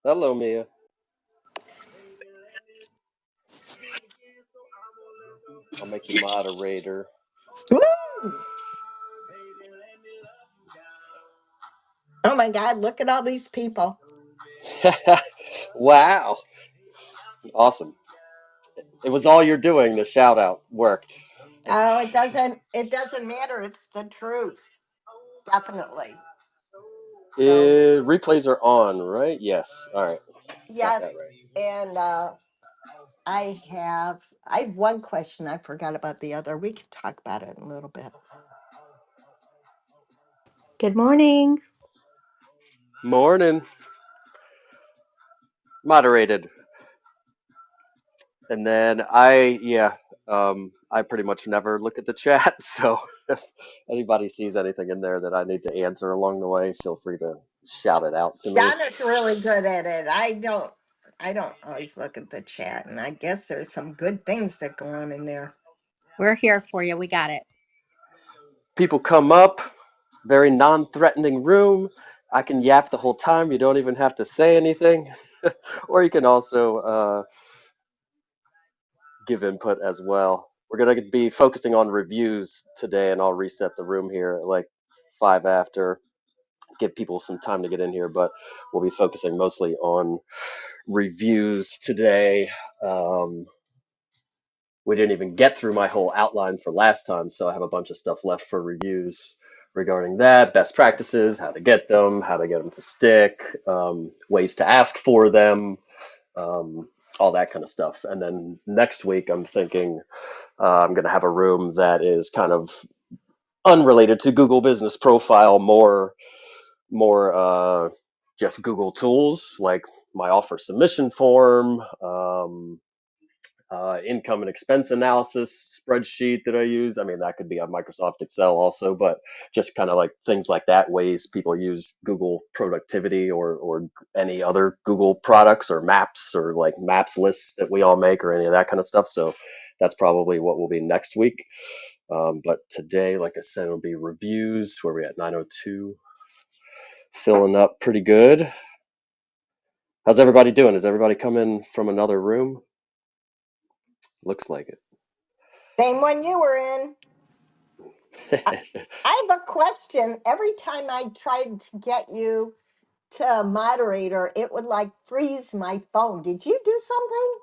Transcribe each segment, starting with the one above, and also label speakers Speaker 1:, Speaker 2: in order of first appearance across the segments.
Speaker 1: Hello, Mia. I'll make you moderator.
Speaker 2: Woo! Oh my God, look at all these people.
Speaker 1: Wow. Awesome. It was all you're doing. The shout out worked.
Speaker 2: Oh, it doesn't matter. It's the truth. Definitely. So,
Speaker 1: Replays are on, right? Yes. All right. Got that
Speaker 2: yes.
Speaker 1: right.
Speaker 2: And I have one question. I forgot about the other. We can talk about it in a little bit.
Speaker 3: Good morning.
Speaker 1: Morning. Moderated. And then I pretty much never look at the chat. So if anybody sees anything in there that I need to answer along the way, feel free to shout it out to me.
Speaker 2: Donna's really good at it. I don't always look at the chat, and I guess there's some good things that go on in there.
Speaker 3: We're here for you. We got it.
Speaker 1: People come up, very non-threatening room. I can yap the whole time. You don't even have to say anything. Or you can also give input as well. We're going to be focusing on reviews today, and I'll reset the room here at like 5 after, give people some time to get in here, but we'll be focusing mostly on reviews today. Um, we didn't even get through my whole outline for last time, so I have a bunch of stuff left for reviews regarding that, best practices, how to get them to stick, ways to ask for them, um, all that kind of stuff. And then next week, I'm thinking I'm going to have a room that is kind of unrelated to Google Business Profile, more just Google tools like my offer submission form, income and expense analysis spreadsheet that I use. I mean, that could be on Microsoft Excel also, but just kind of like things like that, ways people use Google productivity or any other Google products or maps or like maps lists that we all make or any of that kind of stuff. So that's probably what will be next week. But today, like I said, it'll be reviews where we're at 9:02, filling up pretty good. How's everybody doing? Is everybody coming from another room? Looks like
Speaker 2: Same one you were in. I,
Speaker 1: it.
Speaker 2: I have a question. Every time I tried to get you to a moderator, it would like freeze my phone. Did you do something?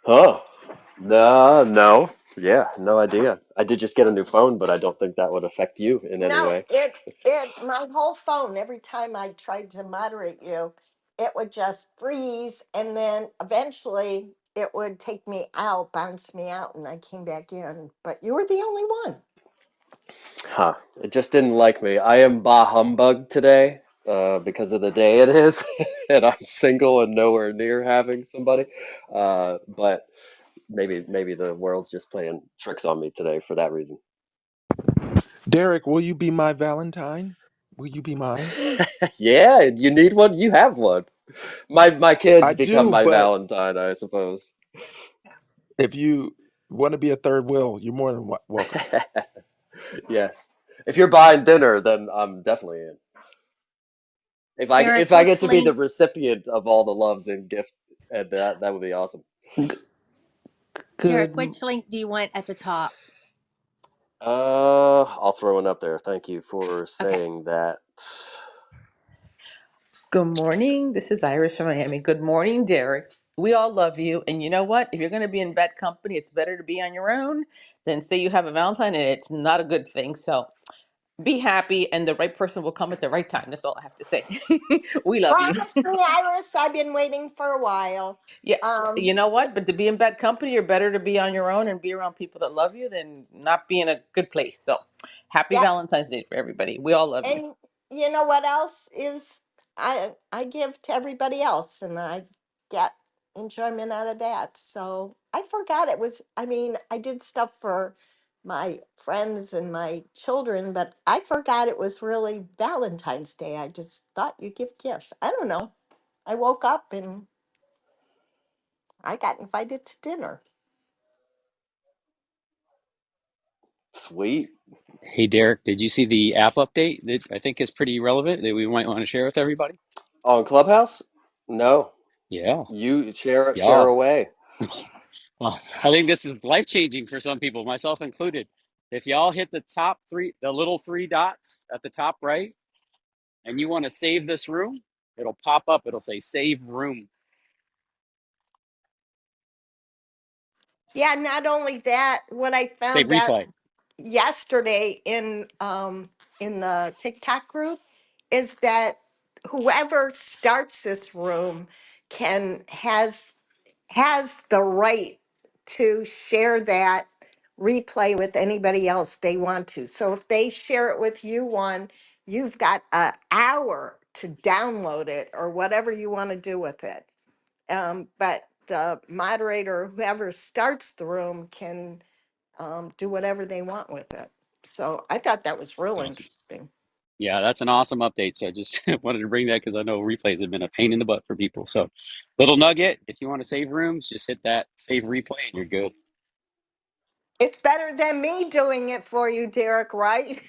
Speaker 1: Huh. No, no. Yeah, no idea. I did just get a new phone, but I don't think that would affect you in any
Speaker 2: No,
Speaker 1: way.
Speaker 2: it my whole phone, every time I tried to moderate you, it would just freeze, and then eventually it would take me out, bounce me out, and I came back in. But you were the only one.
Speaker 1: Huh. It just didn't like me. I am bah humbug today, because of the day it is, and I'm single and nowhere near having somebody. But maybe the world's just playing tricks on me today for that reason.
Speaker 4: Derek, will you be my Valentine? Will you be mine?
Speaker 1: Yeah, you need one, you have one. My kids
Speaker 4: I
Speaker 1: become
Speaker 4: do,
Speaker 1: my
Speaker 4: but
Speaker 1: Valentine, I suppose.
Speaker 4: if you want to be a third wheel, you're more than welcome.
Speaker 1: Yes. If you're buying dinner, then I'm definitely in.
Speaker 3: Derek,
Speaker 1: If I get
Speaker 3: which
Speaker 1: to be the
Speaker 3: link?
Speaker 1: recipient of all the loves and gifts, and that would be awesome.
Speaker 4: G-
Speaker 3: Derek,
Speaker 4: Good.
Speaker 3: which link do you want at the top?
Speaker 1: I'll throw one up there. Thank you for
Speaker 3: Okay.
Speaker 1: saying that.
Speaker 5: Good morning. This is Iris from Miami. Good morning, Derek. We all love you. And you know what? If you're going to be in bad company, it's better to be on your own than say you have a Valentine and it's not a good thing. So be happy and the right person will come at the right time. That's all I have to say. We love you.
Speaker 2: Promise me, Iris, I've been waiting for a while.
Speaker 5: Yeah. You
Speaker 2: Um,
Speaker 5: know what? But to be in bad company, you're better to be on your own and be around people that love you than not be in a good place. So happy
Speaker 2: yeah,
Speaker 5: Valentine's Day for everybody. We all love you.
Speaker 2: and you know what else is I give to everybody else, and I get enjoyment out of that. So I forgot it was. I mean, I did stuff for my friends and my children, but I forgot it was really Valentine's Day. I just thought you give gifts. I don't know. I woke up and I got invited to dinner.
Speaker 1: Sweet.
Speaker 6: Hey Derek, did you see the app update that I think is pretty relevant that we might want to share with everybody?
Speaker 1: On Clubhouse? No.
Speaker 6: Yeah,
Speaker 1: You share
Speaker 6: y'all.
Speaker 1: away.
Speaker 6: Well, I think this is life changing for some people, myself included. If y'all hit the top three, the little three dots at the top right, and you want to save this room, it'll pop up. It'll say save room,
Speaker 2: Yeah, not only that, what I
Speaker 6: save
Speaker 2: found out
Speaker 6: replay.
Speaker 2: yesterday in the TikTok group is that whoever starts this room can has the right to share that replay with anybody else they want to. So if they share it with you one, you've got an hour to download it or whatever you want to do with it. But the moderator, whoever starts the room, can do whatever they want with it. So I thought that was real
Speaker 6: Awesome.
Speaker 2: interesting.
Speaker 6: Yeah, that's an awesome update. So I just wanted to bring that because I know replays have been a pain in the butt for people. So, little nugget: if you want to save rooms, just hit that save replay, and you're good.
Speaker 2: It's better than me doing it for you, Derek, right?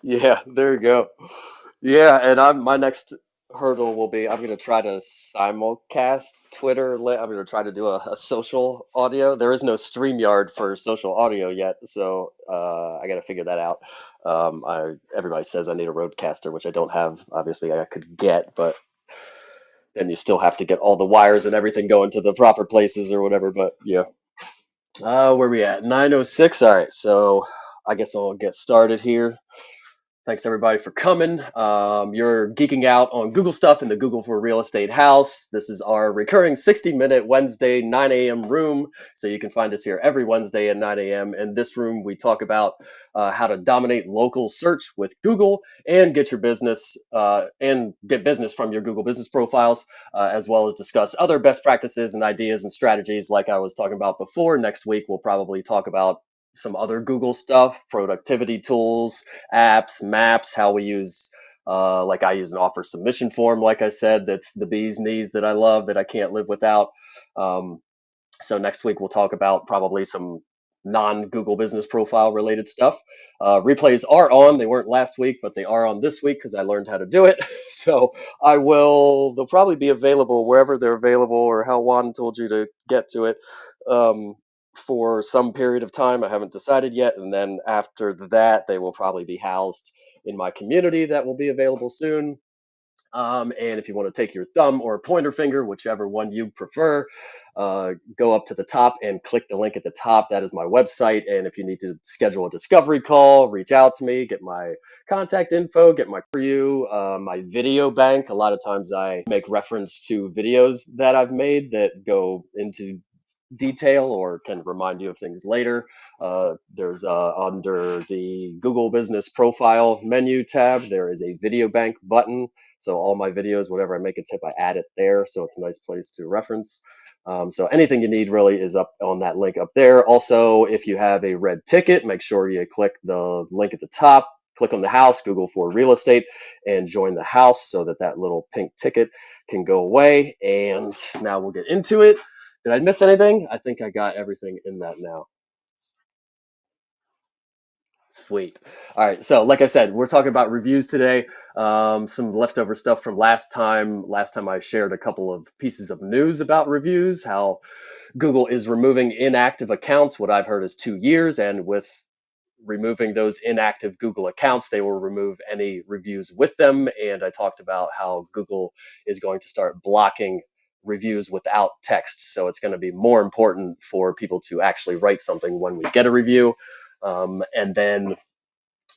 Speaker 1: Yeah, there you go. Yeah, and my next hurdle will be I'm gonna try to simulcast Twitter. I'm gonna try to do a social audio. There is no StreamYard for social audio yet, so I gotta figure that out. Everybody says I need a Rodecaster, which I don't have. Obviously, I could get, but then you still have to get all the wires and everything going to the proper places or whatever. But yeah, where we at? 9:06. All right, so I guess I'll get started here. Thanks everybody for coming. You're geeking out on Google stuff in the Google for Real Estate House. This is our recurring 60-minute Wednesday 9 a.m. room. So you can find us here every Wednesday at 9 a.m. In this room, we talk about how to dominate local search with Google and get your business and get business from your Google business profiles, as well as discuss other best practices and ideas and strategies like I was talking about before. Next week, we'll probably talk about some other Google stuff, productivity tools, apps, maps, how we use like I use an offer submission form, like I said, that's the bee's knees that I love that I can't live without. Um, so next week we'll talk about probably some non-Google business profile related stuff. Replays are on. They weren't last week, but they are on this week because I learned how to do it. So they'll probably be available wherever they're available or how Juan told you to get to it um, for some period of time. I haven't decided yet. And then after that, they will probably be housed in my community that will be available soon. And if you want to take your thumb or pointer finger, whichever one you prefer, go up to the top and click the link at the top. That is my website. And if you need to schedule a discovery call, reach out to me, get my contact info, get my for you, my video bank. A lot of times I make reference to videos that I've made that go into detail or can remind you of things later. There's under the Google Business Profile menu tab, there is a video bank button. So all my videos, whatever I make a tip, I add it there. So it's a nice place to reference. So anything you need really is up on that link up there. Also, if you have a red ticket, make sure you click the link at the top, click on the house, Google for real estate, and join the house so that that little pink ticket can go away. And now we'll get into it. Did I miss anything? I think I got everything in that now. Sweet. All right. So, like I said, we're talking about reviews today. Some leftover stuff from last time. Last time I shared a couple of pieces of news about reviews, how Google is removing inactive accounts. What I've heard is 2 years. And with removing those inactive Google accounts, they will remove any reviews with them. And I talked about how Google is going to start blocking reviews without text. So it's going to be more important for people to actually write something when we get a review. And then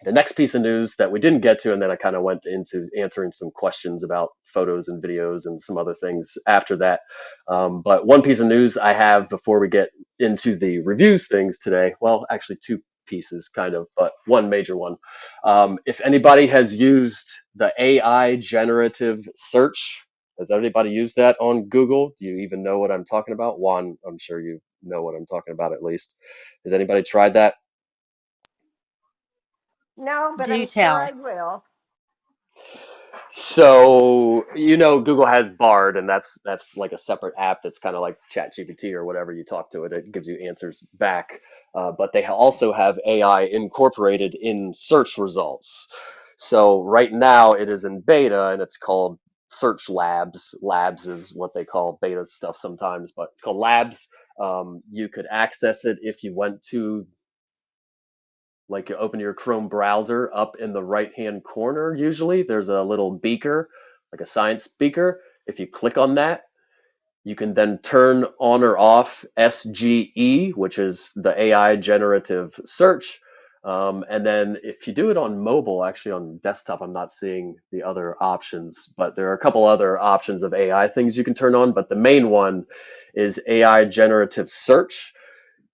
Speaker 1: the next piece of news that we didn't get to, and then I kind of went into answering some questions about photos and videos and some other things after that. But one piece of news I have before we get into the reviews things today, well, actually two pieces kind of, but one major one. If anybody has used the AI generative search, has anybody used that on Google? Do you even know what I'm talking about? Juan, I'm sure you know what I'm talking about at least. Has anybody tried that?
Speaker 2: No, but
Speaker 3: Do
Speaker 2: I'm sure I
Speaker 3: tell.
Speaker 2: will.
Speaker 1: So Google has Bard, and that's like a separate app that's kind of like ChatGPT or whatever. You talk to it, it gives you answers back. But they also have AI incorporated in search results. So right now it is in beta and it's called Search Labs. Labs is what they call beta stuff sometimes, but it's called Labs. You could access it if you went to, like, you open your Chrome browser. Up in the right hand corner, usually there's a little beaker, like a science beaker. If you click on that, you can then turn on or off SGE, which is the AI generative search. And then if you do it on mobile, actually on desktop, I'm not seeing the other options, but there are a couple other options of AI things you can turn on. But the main one is AI generative search,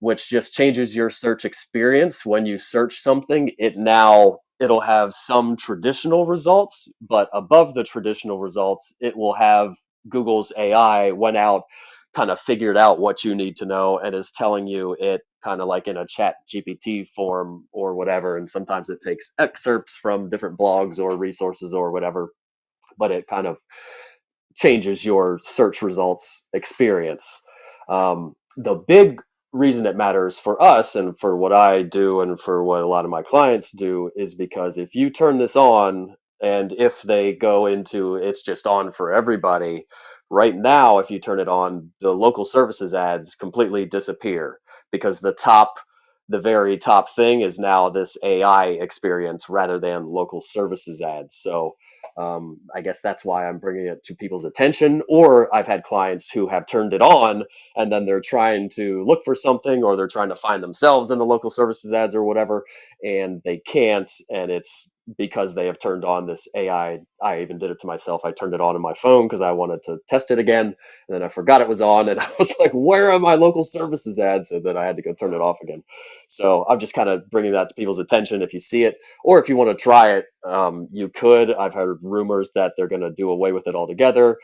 Speaker 1: which just changes your search experience. When you search something, it'll have some traditional results, but above the traditional results, it will have Google's AI went out, kind of figured out what you need to know, and is telling you it kind of like in a chat GPT form or whatever. And sometimes it takes excerpts from different blogs or resources or whatever, but it kind of changes your search results experience. The big reason it matters for us and for what I do and for what a lot of my clients do is because if you turn this on and if they go into it's just on for everybody, right now, if you turn it on, the local services ads completely disappear because the very top thing is now this AI experience rather than local services ads. So I guess that's why I'm bringing it to people's attention. Or I've had clients who have turned it on and then they're trying to look for something or they're trying to find themselves in the local services ads or whatever, and they can't. And it's because they have turned on this AI. I even did it to myself. I turned it on my phone because I wanted to test it again. And then I forgot it was on and I was like, where are my local services ads? And then I had to go turn it off again. So I'm just kind of bringing that to people's attention. If you see it, or if you want to try it, you could. I've heard rumors that they're going to do away with it altogether.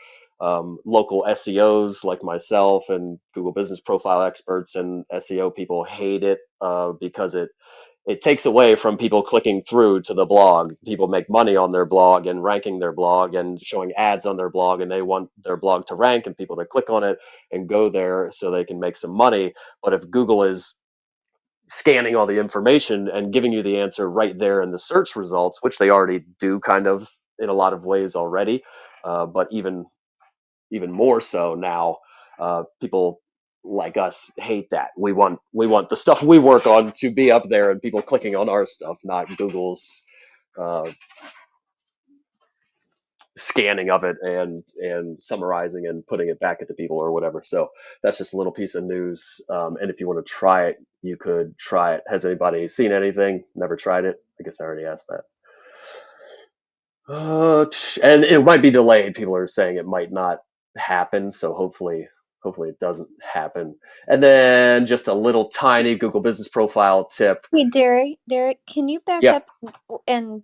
Speaker 1: Local SEOs like myself and Google Business Profile experts and SEO people hate it because it takes away from people clicking through to the blog. People make money on their blog and ranking their blog and showing ads on their blog, and they want their blog to rank and people to click on it and go there so they can make some money. But if Google is scanning all the information and giving you the answer right there in the search results, which they already do kind of in a lot of ways already, but even more so now. People like us hate that. We want the stuff we work on to be up there and people clicking on our stuff, not Google's uh, scanning of it and summarizing and putting it back at the people or whatever. So that's just a little piece of news. And if you want to try it, you could try it. Has anybody seen anything? Never tried it? I guess I already asked that. And it might be delayed. People are saying it might not happen, so hopefully it doesn't happen. And then just a little tiny Google Business Profile tip.
Speaker 3: Hey, Derek, can you back
Speaker 1: Yeah,
Speaker 3: up? And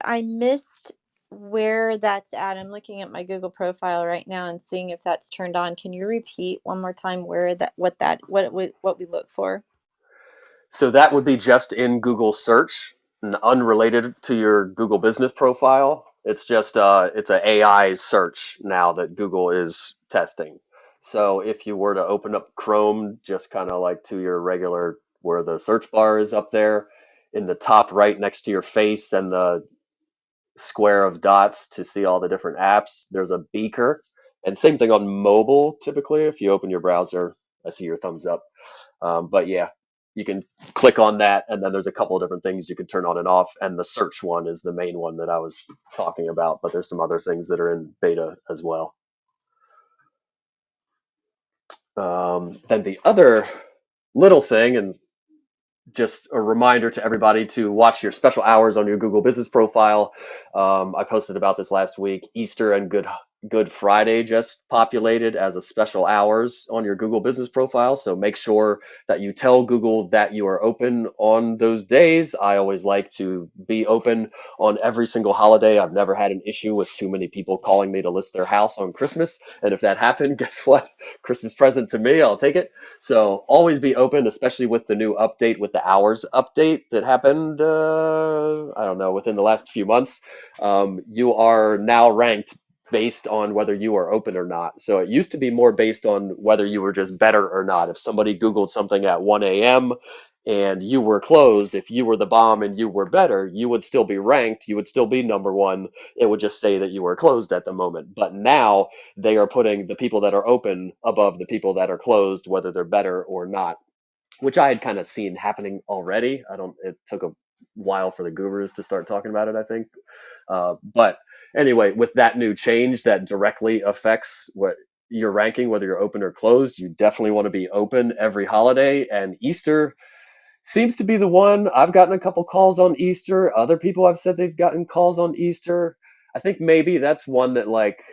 Speaker 3: I missed where that's at. I'm looking at my Google profile right now and seeing if that's turned on. Can you repeat one more time where what we look for?
Speaker 1: so that would be just in Google search and unrelated to your Google Business Profile. It's just it's an AI search now that Google is testing. So if you were to open up Chrome, just kind of like to your regular where the search bar is up there in the top right next to your face and the square of dots to see all the different apps, there's a beaker. And same thing on mobile, typically. If you open your browser, I see your thumbs up. But yeah, you can click on that, and then there's a couple of different things you can turn on and off. And the search one is the main one that I was talking about, but there's some other things that are in beta as well. Then the other little thing, and just a reminder to everybody to watch your special hours on your Google Business Profile. I posted about this last week. Easter and Good Friday just populated as a special hours on your Google Business Profile. So make sure that you tell Google that you are open on those days. I always like to be open on every single holiday. I've never had an issue with too many people calling me to list their house on Christmas. And if that happened, guess what? Christmas present to me, I'll take it. So always be open, especially with the new update, with the hours update that happened, I don't know, within the last few months. You are now ranked based on whether you are open or not. So it used to be more based on whether you were just better or not. If somebody Googled something at 1 a.m. and you were closed, if you were the bomb and you were better, you would still be ranked, you would still be number one. It would just say that you were closed at the moment. But now they are putting the people that are open above the people that are closed, whether they're better or not, which I had kind of seen happening already. I don't, it took a while for the gurus to start talking about it, I think. But anyway, with that new change that directly affects what your ranking, whether you're open or closed, you definitely want to be open every holiday. And Easter seems to be the one. I've gotten a couple calls on Easter. Other people have said they've gotten calls on Easter. I think maybe that's one that like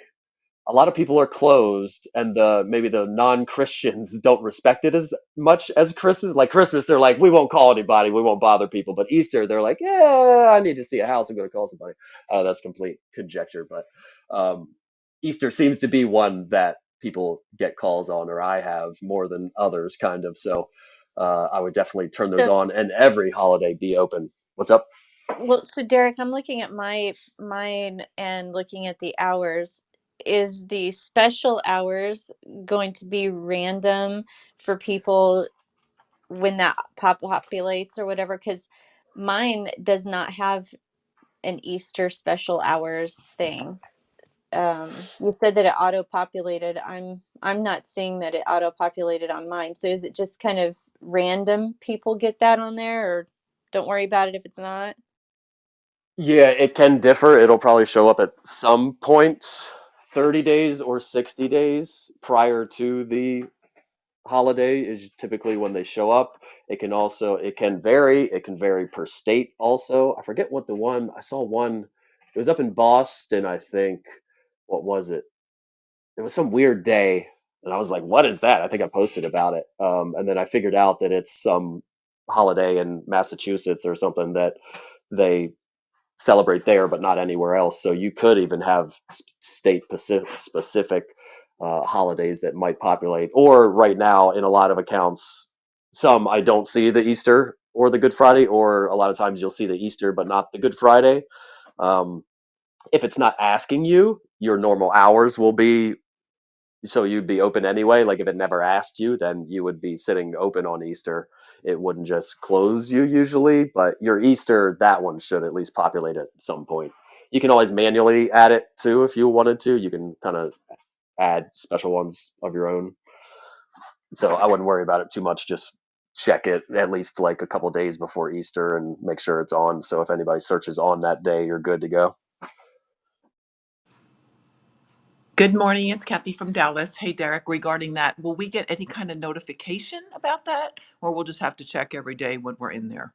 Speaker 1: a lot of people are closed, and the maybe the non-Christians don't respect it as much as Christmas. Like Christmas, they're like, we won't call anybody, we won't bother people. But Easter, they're like, yeah, I need to see a house, I'm going to call somebody. That's complete conjecture, but Easter seems to be one that people get calls on, or I have more than others, kind of. So I would definitely turn those
Speaker 3: So,
Speaker 1: on, and every holiday be open. What's up?
Speaker 3: well, so Derek, I'm looking at mine and looking at the hours. Is the special hours going to be random for people when that populates or whatever? Because mine does not have an Easter special hours thing. You said that it auto populated. I'm not seeing that it auto populated on mine. So is it just kind of random people get that on there, or don't worry about it if it's not?
Speaker 1: Yeah, it can differ. It'll probably show up at some point 30 days or 60 days prior to the holiday is typically when they show up. It can vary. It can vary per state also. I forget what the one I saw one. It was up in Boston, I think. What was it? It was some weird day, and I was like, "What is that?" I think I posted about it. And then I figured out that it's some holiday in Massachusetts or something that they celebrate there, but not anywhere else. So you could even have state specific holidays that might populate. Or right now, in a lot of accounts, some I don't see the Easter or the Good Friday, or a lot of times you'll see the Easter but not the Good Friday. Um, if it's not asking you, your normal hours will be so you'd be open anyway. Like if it never asked you, then you would be sitting open on Easter. It wouldn't just close you usually, but your Easter, that one should at least populate at some point. You can always manually add it too if you wanted to. You can kind of add special ones of your own. So I wouldn't worry about it too much. Just check it at least like a couple days before Easter and make sure it's on. So if anybody searches on that day, you're good to go.
Speaker 7: Good morning, it's Kathy from Dallas. Hey, Derek, regarding that, will we get any kind of notification about that, or we'll just have to check every day when we're in there?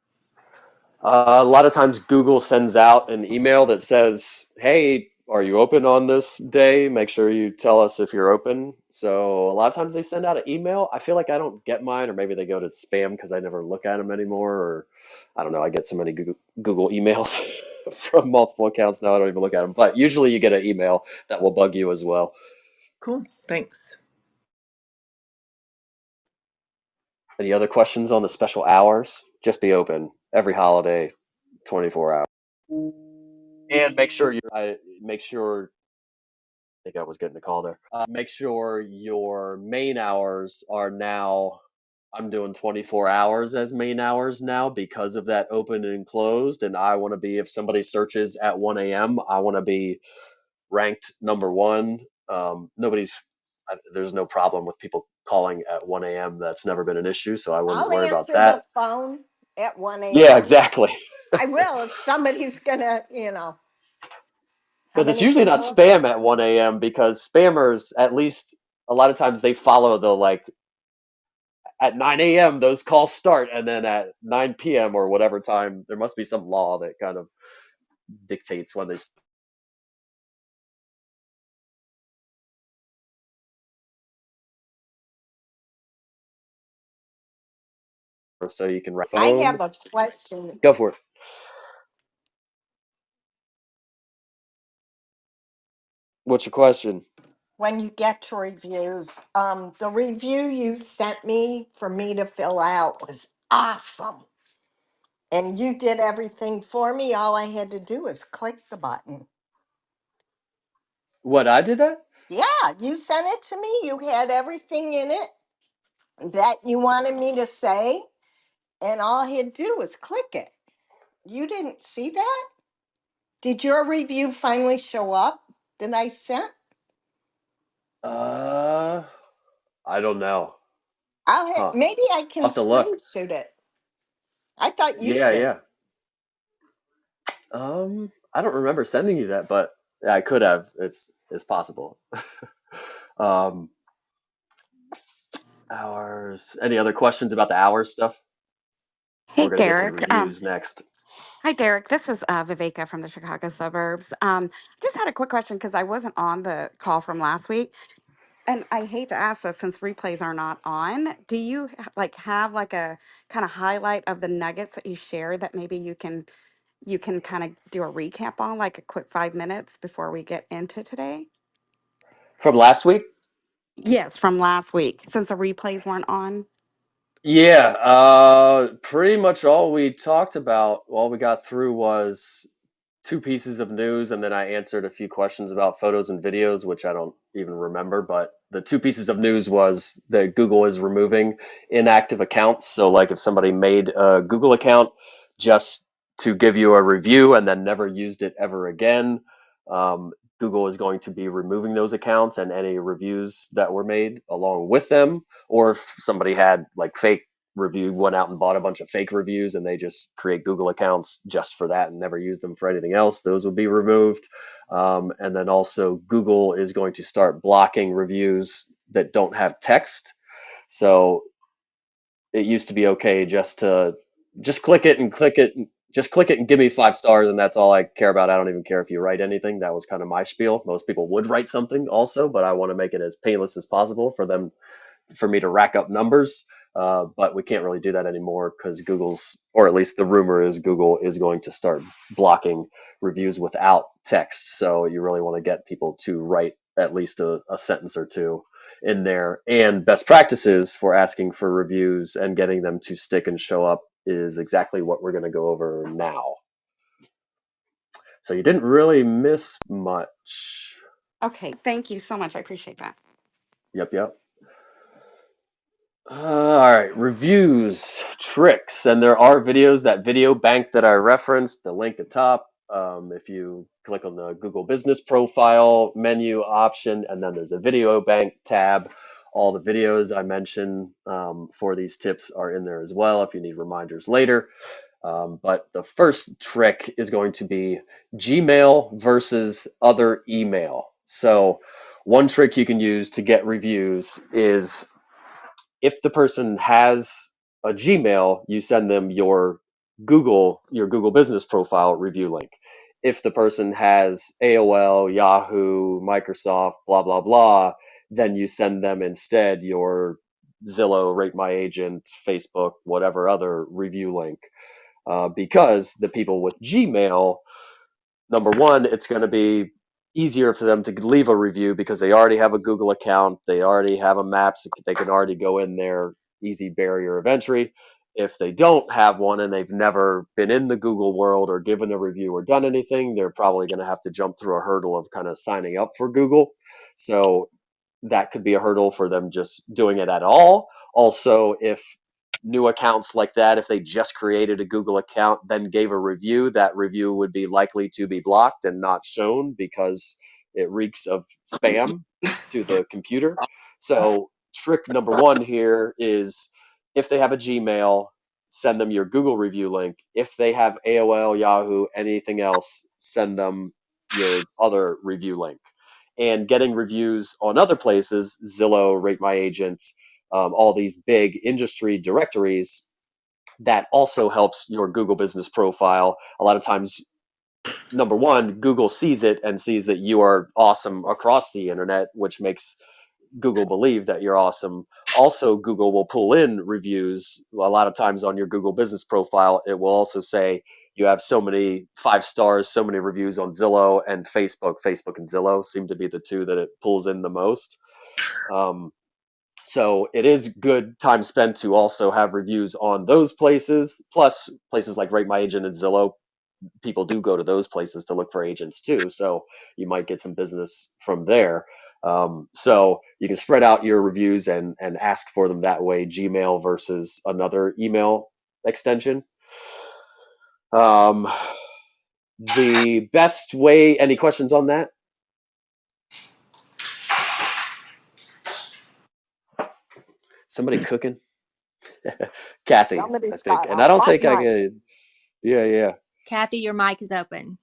Speaker 1: A lot of times Google sends out an email that says, "Hey, are you open on this day? Make sure you tell us if you're open." So a lot of times they send out an email. I feel like I don't get mine, or maybe they go to spam because I never look at them anymore, or I don't know. I get so many Google emails from multiple accounts now, I don't even look at them. But usually you get an email that will bug you as well.
Speaker 7: Cool, thanks.
Speaker 1: Any other questions on the special hours? Just be open every holiday, 24 hours. And make sure think I was getting a call there. Make sure your main hours are now. I'm doing 24 hours as main hours now because of that open and closed. And I want to be, if somebody searches at 1 a.m., I want to be ranked number one. There's no problem with people calling at 1 a.m. That's never been an issue. So I wouldn't
Speaker 2: I'll
Speaker 1: worry about
Speaker 2: answer the
Speaker 1: that.
Speaker 2: phone at 1
Speaker 1: Yeah,
Speaker 2: a.m.
Speaker 1: exactly.
Speaker 2: I will if somebody's gonna,
Speaker 1: Because
Speaker 2: have
Speaker 1: it's usually
Speaker 2: anything
Speaker 1: not
Speaker 2: more.
Speaker 1: spam at 1 a.m. because spammers, at least a lot of times, they follow the like at 9 a.m. those calls start, and then at 9 p.m. or whatever time, there must be some law that kind of dictates when they start, so you can write
Speaker 2: I
Speaker 1: phone.
Speaker 2: have a question.
Speaker 1: Go for it. What's your question?
Speaker 2: When you get to reviews, the review you sent me for me to fill out was awesome. And you did everything for me. All I had to do was click the button.
Speaker 1: What I did that?
Speaker 2: Yeah, you sent it to me. You had everything in it that you wanted me to say. and all I had to do was click it. You didn't see that? Did your review finally show up that I sent?
Speaker 1: Uh, I don't know. Huh.
Speaker 2: Maybe I
Speaker 1: I'll
Speaker 2: can
Speaker 1: have to look.
Speaker 2: screenshot it. I thought you
Speaker 1: Yeah,
Speaker 2: did.
Speaker 1: yeah. I don't remember sending you that, but I could have. It's possible. Um, hours. Any other questions about the hours stuff?
Speaker 8: Hey,
Speaker 1: We're gonna get to
Speaker 8: Derek.
Speaker 1: reviews next.
Speaker 8: Hi, Derek. This is Viveka from the Chicago suburbs. Just had a quick question because I wasn't on the call from last week, and I hate to ask this since replays are not on. Do you have like a kind of highlight of the nuggets that you shared that maybe you can kind of do a recap on, like a quick 5 minutes before we get into today?
Speaker 1: From last week?
Speaker 8: Yes, from last week since the replays weren't on.
Speaker 1: Yeah, pretty much all we talked about, all we got through was two pieces of news, and then I answered a few questions about photos and videos, which I don't even remember. But the two pieces of news was that Google is removing inactive accounts. So, like if somebody made a Google account just to give you a review and then never used it ever again, um, Google is going to be removing those accounts and any reviews that were made along with them. Or if somebody had like fake review, went out and bought a bunch of fake reviews and they just create Google accounts just for that and never use them for anything else, those would be removed. And then also Google is going to start blocking reviews that don't have text. So it used to be okay just to just click it and click it, just click it and give me 5 stars, and that's all I care about. I don't even care if you write anything. That was kind of my spiel. Most people would write something also, but I want to make it as painless as possible for them, for me to rack up numbers. But we can't really do that anymore because Google's, or at least the rumor is Google is going to start blocking reviews without text. So you really want to get people to write at least a sentence or two in there. And best practices for asking for reviews and getting them to stick and show up is exactly what we're going to go over now. So you didn't really miss much.
Speaker 8: Okay, thank you so much. I appreciate that.
Speaker 1: Yep, yep. All right, reviews, tricks, and there are videos, that video bank that I referenced, the link at top. If you click on the Google Business Profile menu option, and then there's a video bank tab, all the videos I mentioned for these tips are in there as well if you need reminders later. But the first trick is going to be Gmail versus other email. So one trick you can use to get reviews is if the person has a Gmail, you send them your Google Business Profile review link. If the person has AOL, Yahoo, Microsoft, blah blah blah, then you send them instead your Zillow, Rate My Agent, Facebook, whatever other review link. Because the people with Gmail, number one, it's going to be easier for them to leave a review because they already have a Google account, they already have a Maps, they can already go in there, easy barrier of entry. If they don't have one and they've never been in the Google world or given a review or done anything, they're probably going to have to jump through a hurdle of kind of signing up for Google. So that could be a hurdle for them just doing it at all. Also, if new accounts like that, if they just created a Google account, then gave a review, that review would be likely to be blocked and not shown because it reeks of spam to the computer. So, trick number one here is if they have a Gmail, send them your Google review link. If they have AOL, Yahoo, anything else, send them your other review link. And getting reviews on other places, Zillow, Rate My Agent, all these big industry directories, that also helps your Google business profile. A lot of times, number one, Google sees it and sees that you are awesome across the internet, which makes Google believe that you're awesome. Also, Google will pull in reviews. A lot of times on your Google business profile, it will also say you have so many 5 stars, so many reviews on Zillow and Facebook. Facebook and Zillow seem to be the two that it pulls in the most. Um, so it is good time spent to also have reviews on those places. Plus, places like Rate My Agent and Zillow, people do go to those places to look for agents too. So you might get some business from there. So you can spread out your reviews and ask for them that way, Gmail versus another email extension. Um, the best way. Any questions on that? Somebody cooking? Kathy, I
Speaker 2: Somebody's
Speaker 1: think,
Speaker 2: got
Speaker 1: and
Speaker 2: a
Speaker 1: I don't
Speaker 2: hot
Speaker 1: think I
Speaker 2: mic.
Speaker 1: could. Yeah, yeah.
Speaker 9: Kathy, your mic is open.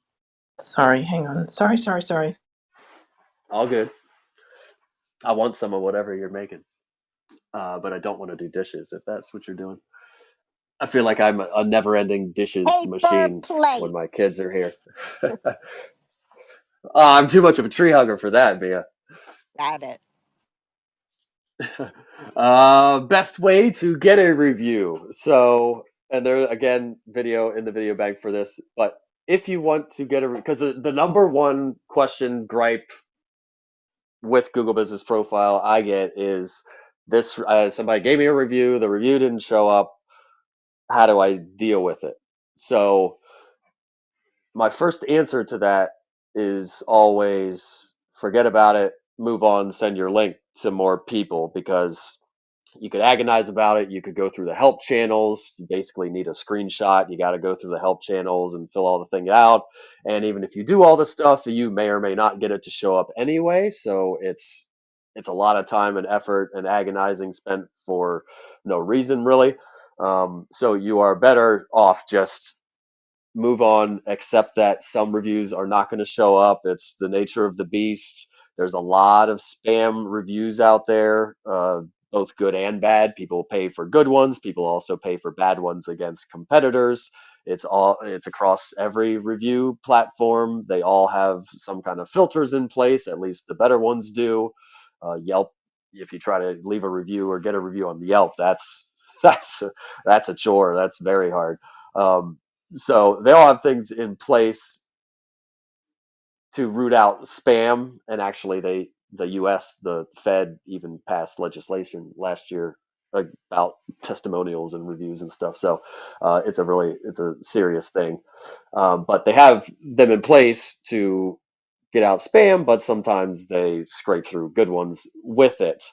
Speaker 7: Sorry, hang on. Sorry.
Speaker 1: All good. I want some of whatever you're making, but I don't want to do dishes if that's what you're doing. I feel like I'm a never-ending dishes
Speaker 2: Paper
Speaker 1: machine when my
Speaker 2: plates.
Speaker 1: kids are here. I'm too much of a tree hugger for that, Mia.
Speaker 2: Got it.
Speaker 1: Best way to get a review. So, and there again, video in the video bag for this. But if you want to get a, because the number one question gripe with Google Business Profile I get is this: somebody gave me a review, the review didn't show up. How do I deal with it? So my first answer to that is always forget about it, move on, send your link to more people because you could agonize about it. You could go through the help channels. You basically need a screenshot. You got to go through the help channels and fill all the thing out. And even if you do all the stuff, you may or may not get it to show up anyway. So it's a lot of time and effort and agonizing spent for no reason really. So you are better off just move on, accept that some reviews are not going to show up. It's the nature of the beast. There's a lot of spam reviews out there, both good and bad. People pay for good ones. People also pay for bad ones against competitors. It's across every review platform. They all have some kind of filters in place. At least the better ones do. Yelp, if you try to leave a review or get a review on Yelp, that's that's a chore. That's very hard. Um, so they all have things in place to root out spam, and actually, the U.S. the Fed even passed legislation last year about testimonials and reviews and stuff. So it's a serious thing. But they have them in place to get out spam, but sometimes they scrape through good ones with it.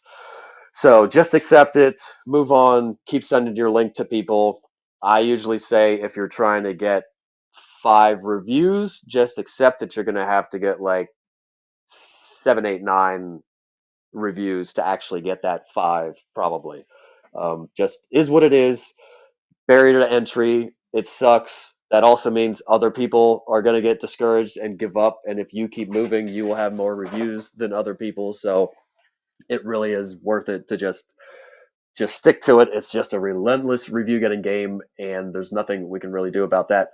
Speaker 1: So just accept it, move on, keep sending your link to people. I usually say if you're trying to get 5 reviews, just accept that you're going to have to get like 7, 8, 9 reviews to actually get that 5, probably. Just is what it is. Barrier to entry. It sucks. That also means other people are going to get discouraged and give up. And if you keep moving, you will have more reviews than other people. So it really is worth it to just stick to it. It's just a relentless review getting game, and there's nothing we can really do about that.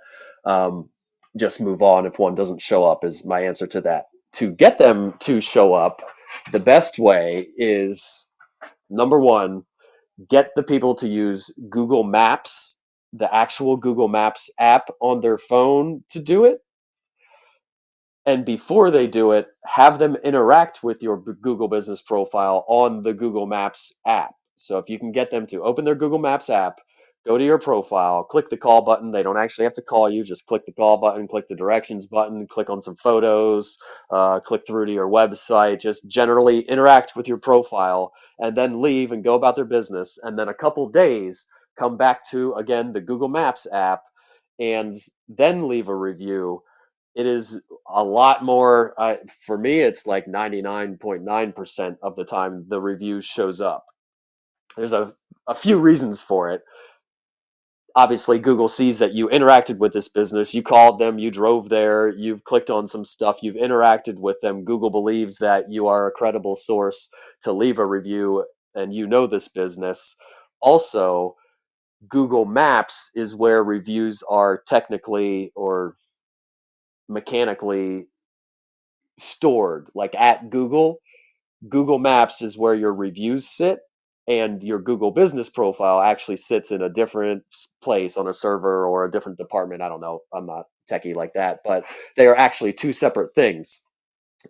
Speaker 1: Just move on if one doesn't show up, is my answer to that. To get them to show up, the best way is number one, get the people to use Google Maps, the actual Google Maps app on their phone to do it. And before they do it, have them interact with your Google Business Profile on the Google Maps app. So if you can get them to open their Google Maps app, go to your profile, click the call button. They don't actually have to call you, just click the call button, click the directions button, click on some photos, click through to your website, just generally interact with your profile, and then leave and go about their business. And then a couple days, come back to, again, the Google Maps app and then leave a review. It is a lot more. For me, it's like 99.9% of the time the review shows up. There's a few reasons for it. Obviously, Google sees that you interacted with this business, you called them, you drove there, you've clicked on some stuff, you've interacted with them. Google believes that you are a credible source to leave a review and you know this business. Also, Google Maps is where reviews are technically or mechanically stored, like at Google. Google Maps is where your reviews sit, and your Google Business Profile actually sits in a different place on a server or a different department. I don't know. I'm not techie like that, but they are actually two separate things.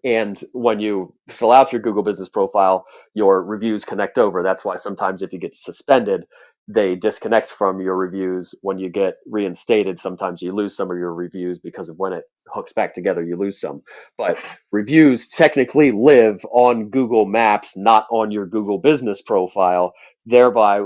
Speaker 1: And when you fill out your Google Business Profile, your reviews connect over. That's why sometimes if you get suspended, they disconnect from your reviews. When you get reinstated, sometimes you lose some of your reviews because of when it hooks back together, you lose some. But reviews technically live on Google Maps, not on your Google Business Profile. Thereby,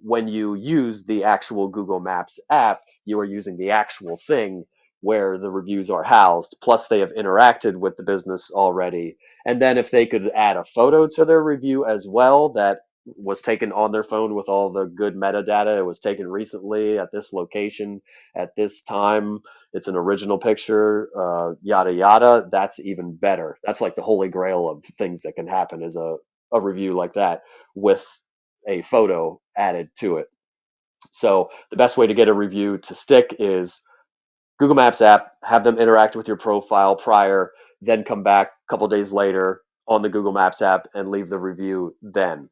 Speaker 1: when you use the actual Google Maps app, you are using the actual thing where the reviews are housed. Plus, they have interacted with the business already. And then if they could add a photo to their review as well that was taken on their phone with all the good metadata, it was taken recently at this location at this time, it's an original picture, yada yada, that's even better. That's like the holy grail of things that can happen is a review like that with a photo added to it. So the best way to get a review to stick is Google Maps app, have them interact with your profile prior, then come back a couple days later on the Google Maps app and leave the review then.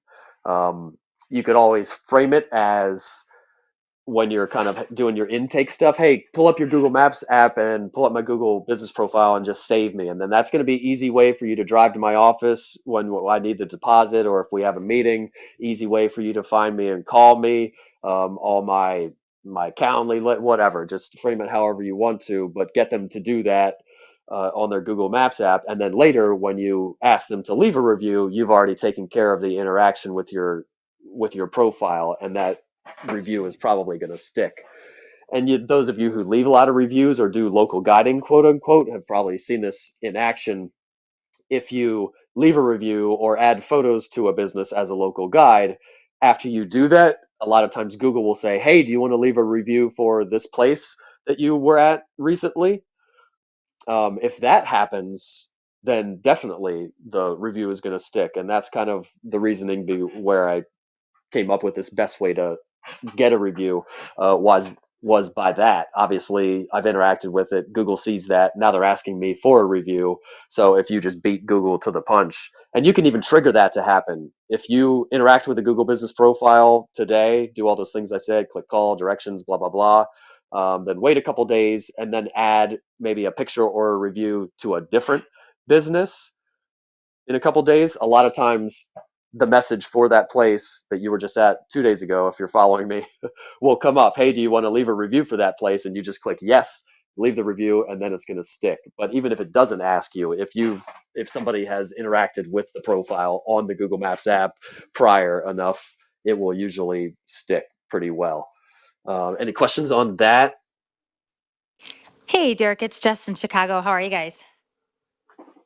Speaker 1: You could always frame it as when you're kind of doing your intake stuff, hey, pull up your Google Maps app and pull up my Google business profile and just save me. And then that's going to be an easy way for you to drive to my office when I need the deposit or if we have a meeting, easy way for you to find me and call me. All my Calendly, whatever, just frame it however you want to, but get them to do that on their Google Maps app. And then later, when you ask them to leave a review, you've already taken care of the interaction with your profile, and that review is probably going to stick. And those of you who leave a lot of reviews or do local guiding, quote unquote, have probably seen this in action. If you leave a review or add photos to a business as a local guide, after you do that, a lot of times Google will say, hey, do you want to leave a review for this place that you were at recently? If that happens, then definitely the review is going to stick. And that's kind of the reasoning where I came up with this best way to get a review was by that. Obviously, I've interacted with it. Google sees that. Now they're asking me for a review. So if you just beat Google to the punch, and you can even trigger that to happen. If you interact with the Google business profile today, do all those things I said, click call, directions, blah, blah, blah. Then wait a couple days and then add maybe a picture or a review to a different business in a couple days. A lot of times the message for that place that you were just at 2 days ago, if you're following me, will come up. Hey, do you want to leave a review for that place? And you just click yes, leave the review, and then it's going to stick. But even if it doesn't ask you, if somebody has interacted with the profile on the Google Maps app prior enough, it will usually stick pretty well. Any questions on that?
Speaker 10: Hey, Derek, it's Jess in Chicago. How are you guys?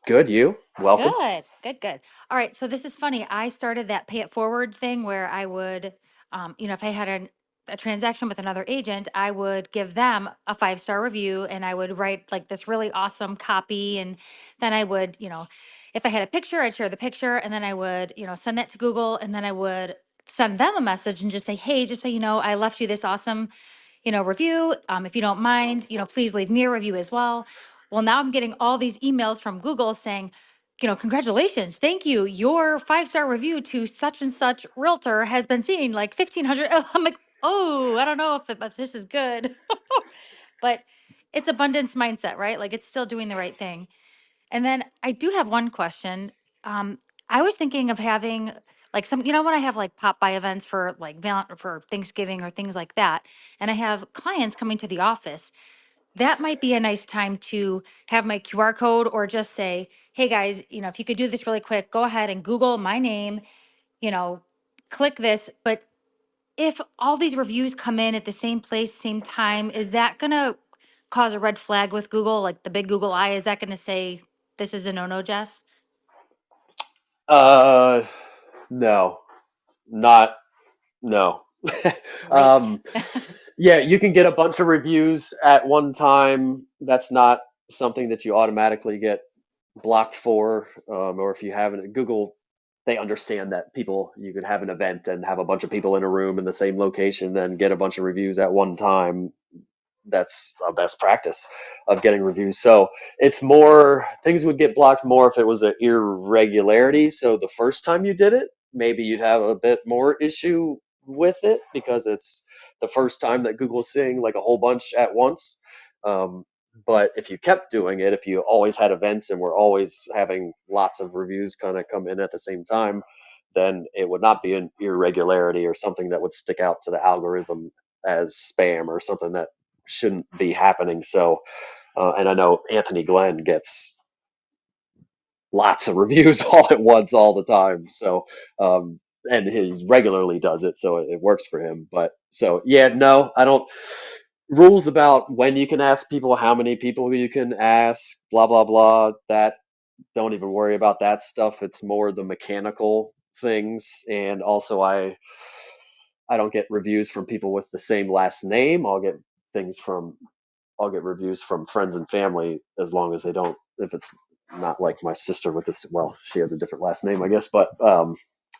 Speaker 1: Good, you welcome.
Speaker 10: Good, good, good. All right, so this is funny. I started that pay it forward thing where I would, if I had a transaction with another agent, I would give them a 5-star review and I would write like this really awesome copy. And then I would, if I had a picture, I'd share the picture and then I would, send that to Google and then I would send them a message and just say, hey, just so you know, I left you this awesome review. If you don't mind, please leave me a review as well. Well, now I'm getting all these emails from Google saying, congratulations, thank you. Your 5-star review to such and such realtor has been seen like 1,500. I'm like, oh, I don't know if this is good, but it's abundance mindset, right? Like it's still doing the right thing. And then I do have one question. I was thinking of having like some, when I have like pop by events for like for Thanksgiving or things like that, and I have clients coming to the office, that might be a nice time to have my QR code or just say, hey guys, if you could do this really quick, go ahead and Google my name, you know, click this. But if all these reviews come in at the same place, same time, is that going to cause a red flag with Google, like the big Google eye? Is that going to say this is a no-no, Jess?
Speaker 1: Uh, no, not no.
Speaker 10: Great.
Speaker 1: um, yeah, you can get a bunch of reviews at one time. That's not something that you automatically get blocked for, or if you haven't, Google, they understand that you could have an event and have a bunch of people in a room in the same location and get a bunch of reviews at one time. That's a best practice of getting reviews. So it's more things would get blocked more if it was an irregularity. So the first time you did it, maybe you'd have a bit more issue with it because it's the first time that Google's seeing like a whole bunch at once. Um, but if you kept doing it, if you always had events and were always having lots of reviews kind of come in at the same time, then it would not be an irregularity or something that would stick out to the algorithm as spam or something that shouldn't be happening. So, and I know Anthony Glenn gets lots of reviews all at once, all the time. So and he regularly does it, so it works for him. But so yeah, no, I don't. Rules about when you can ask people, how many people you can ask, blah blah blah. That don't even worry about that stuff. It's more the mechanical things, and also I don't get reviews from people with the same last name. Things from I'll get reviews from friends and family as long as they don't, if it's not like my sister with this, well, she has a different last name, I guess, but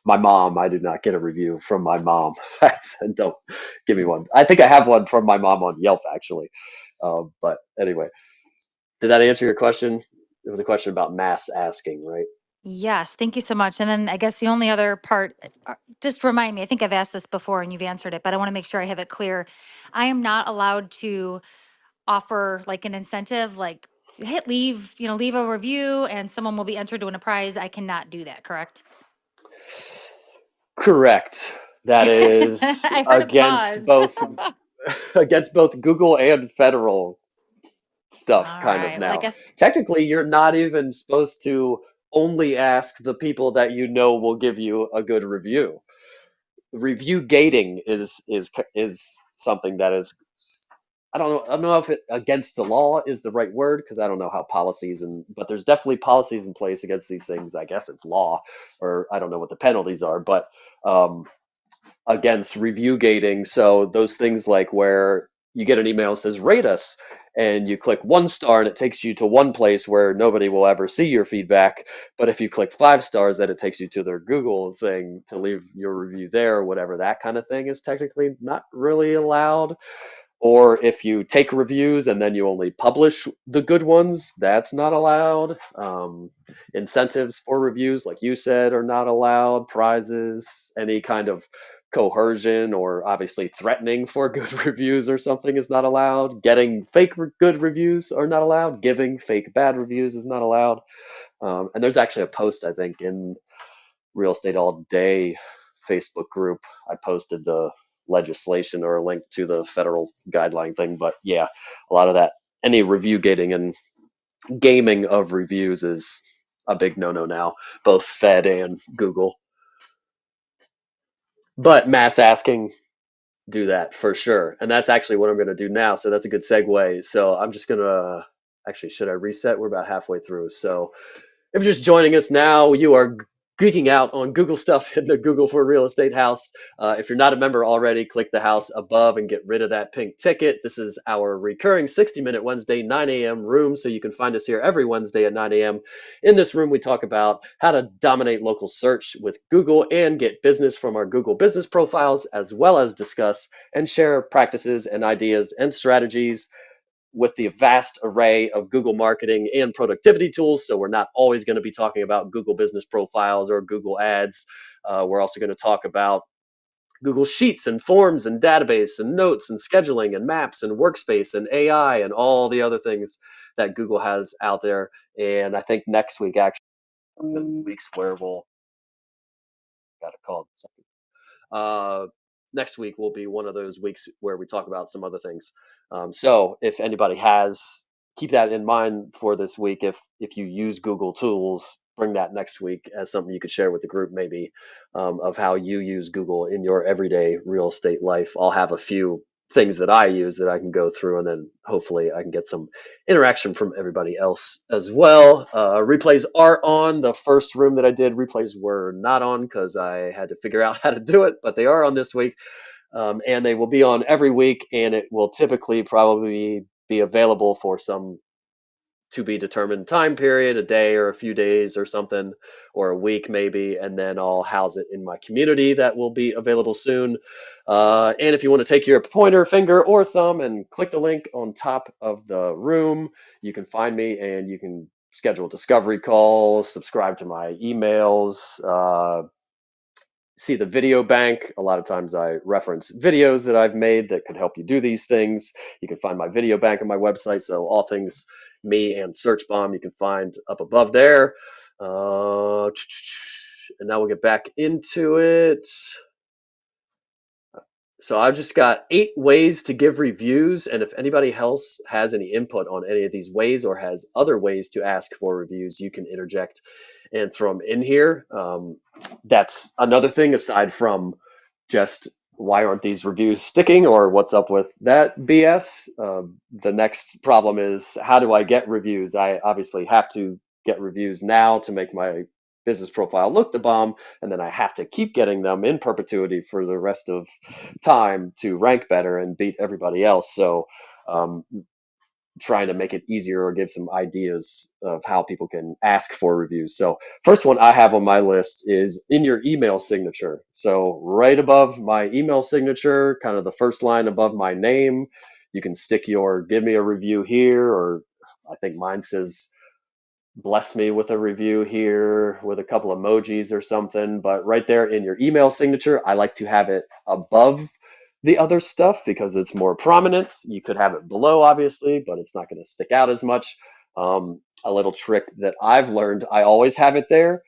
Speaker 1: my mom, I did not get a review from my mom. I said, don't give me one. I think I have one from my mom on Yelp, actually. But anyway, did that answer your question? It was a question about mass asking, right?
Speaker 10: Yes, thank you so much. And then I guess the only other part, just remind me, I think I've asked this before and you've answered it, but I want to make sure I have it clear. I am not allowed to offer like an incentive, like hit leave, leave a review and someone will be entered to win a prize. I cannot do that, correct?
Speaker 1: Correct. That is
Speaker 10: I had to pause.
Speaker 1: against both Google and federal stuff,
Speaker 10: All
Speaker 1: kind of
Speaker 10: right. Well, I
Speaker 1: now.
Speaker 10: guess,
Speaker 1: Technically, you're not even supposed to only ask the people that you know will give you a good review. Review gating is something that is, I don't know if it against the law is the right word because I don't know how policies, and but there's definitely policies in place against these things. I guess it's law, or I don't know what the penalties are, but um, against review gating. So those things like where you get an email that says rate us, and you click 1 star and it takes you to one place where nobody will ever see your feedback. But if you click 5 stars, then it takes you to their Google thing to leave your review there or whatever. That kind of thing is technically not really allowed. Or if you take reviews and then you only publish the good ones, that's not allowed. Incentives for reviews, like you said, are not allowed. Prizes, any kind of coercion or obviously threatening for good reviews or something is not allowed. Getting good reviews are not allowed. Giving fake bad reviews is not allowed. And there's actually a post, I think, in Real Estate All Day Facebook group. I posted the legislation or a link to the federal guideline thing. But yeah, a lot of that, any review gating and gaming of reviews is a big no-no now, both Fed and Google. But mass asking, do that for sure. And that's actually what I'm going to do now. So that's a good segue. So I'm just going to actually, should I reset? We're about halfway through. So if you're just joining us now, you are geeking out on Google stuff in the Google for Real Estate house. If you're not a member already, click the house above and get rid of that pink ticket. This is our recurring 60-minute Wednesday 9 a.m. room, so you can find us here every Wednesday at 9 a.m. In this room, we talk about how to dominate local search with Google and get business from our Google business profiles, as well as discuss and share practices and ideas and strategies with the vast array of Google marketing and productivity tools. So we're not always going to be talking about Google business profiles or Google ads. We're also going to talk about Google Sheets and forms and database and notes and scheduling and maps and workspace and AI and all the other things that Google has out there. And I think next week, actually, weeks where we'll got a call. Uh, Next week will be one of those weeks where we talk about some other things. So if anybody has, keep that in mind for this week. If you use Google tools, bring that next week as something you could share with the group, maybe of how you use Google in your everyday real estate life. I'll have a few things that I use that I can go through, and then hopefully I can get some interaction from everybody else as well. Replays are on. The first room that I did, replays were not on because I had to figure out how to do it, but they are on this week. And they will be on every week, and it will typically probably be available for some to be determined time period, a day or a few days or something, or a week maybe, and then I'll house it in my community that will be available soon. And if you want to take your pointer, finger, or thumb and click the link on top of the room, you can find me and you can schedule discovery calls, subscribe to my emails, see the video bank. A lot of times I reference videos that I've made that could help you do these things. You can find my video bank on my website. So all things me and Search Bomb you can find up above there. And now we'll get back into it. So I've just got 8 ways to give reviews. And if anybody else has any input on any of these ways or has other ways to ask for reviews, you can interject and throw them in here. That's another thing aside from just why aren't these reviews sticking or what's up with that BS. The next problem is how do I get reviews? I obviously have to get reviews now to make my business profile look the bomb, and then I have to keep getting them in perpetuity for the rest of time to rank better and beat everybody else. So um, trying to make it easier or give some ideas of how people can ask for reviews. So first one I have on my list is in your email signature. So right above my email signature, kind of the first line above my name, you can stick your give me a review here, or I think mine says bless me with a review here with a couple emojis or something. But right there in your email signature, I like to have it above the other stuff because it's more prominent. You could have it below, obviously, but it's not going to stick out as much. A little trick that I've learned, I always have it there,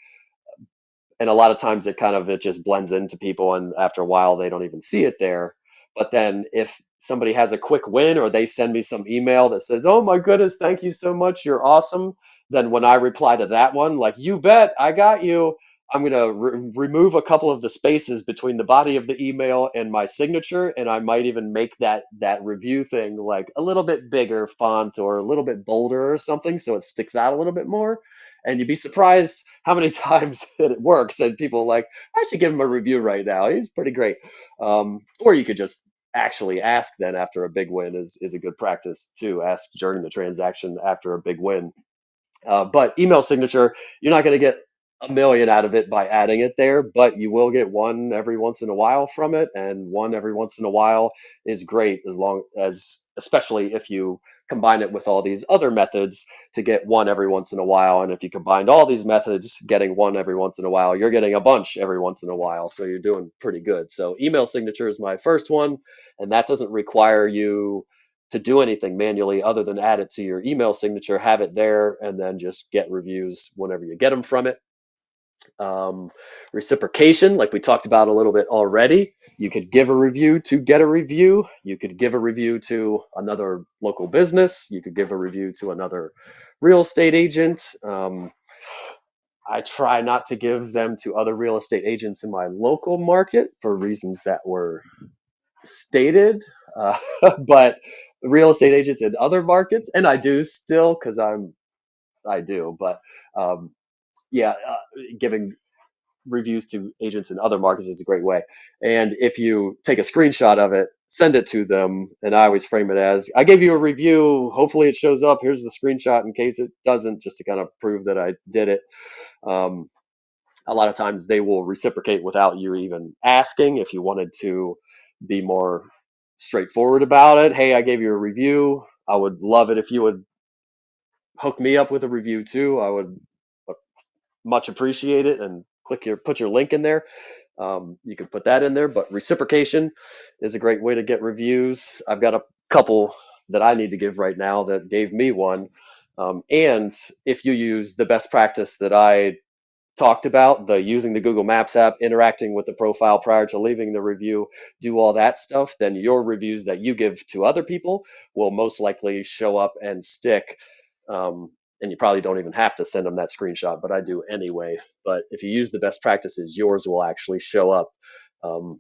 Speaker 1: and a lot of times it just blends into people, and after a while they don't even see it there. But then if somebody has a quick win or they send me some email that says, oh my goodness, thank you so much, you're awesome, then when I reply to that one, like, you bet, I got you, I'm going to remove a couple of the spaces between the body of the email and my signature, and I might even make that review thing like a little bit bigger font or a little bit bolder or something so it sticks out a little bit more. And you'd be surprised how many times that it works. And people are like, I should give him a review right now. He's pretty great. Or you could just actually ask then after a big win is a good practice too. Ask during the transaction after a big win. But email signature, you're not going to get a million out of it by adding it there, but you will get one every once in a while from it. And one every once in a while is great as long as, especially if you combine it with all these other methods to get one every once in a while. And if you combined all these methods, getting one every once in a while, you're getting a bunch every once in a while. So you're doing pretty good. So email signature is my first one, and that doesn't require you to do anything manually other than add it to your email signature, have it there, and then just get reviews whenever you get them from it. Um, Reciprocation, like we talked about a little bit already, you could give a review to get a review. You could give a review to another local business. You could give a review to another real estate agent. I try not to give them to other real estate agents in my local market for reasons that were stated, uh, but real estate agents in other markets, and I do still because I do, but um, yeah, giving reviews to agents in other markets is a great way. And if you take a screenshot of it, send it to them, and I always frame it as I gave you a review. Hopefully, it shows up. Here's the screenshot in case it doesn't, just to kind of prove that I did it. Um, a lot of times they will reciprocate without you even asking. If you wanted to be more straightforward about it, hey, I gave you a review, I would love it if you would hook me up with a review too. I would much appreciate it, and put your link in there. You can put that in there, but reciprocation is a great way to get reviews. I've got a couple that I need to give right now that gave me one. And if you use the best practice that I talked about, the using the Google Maps app, interacting with the profile prior to leaving the review, do all that stuff, then your reviews that you give to other people will most likely show up and stick. And you probably don't even have to send them that screenshot, but I do anyway. But if you use the best practices, yours will actually show up, um,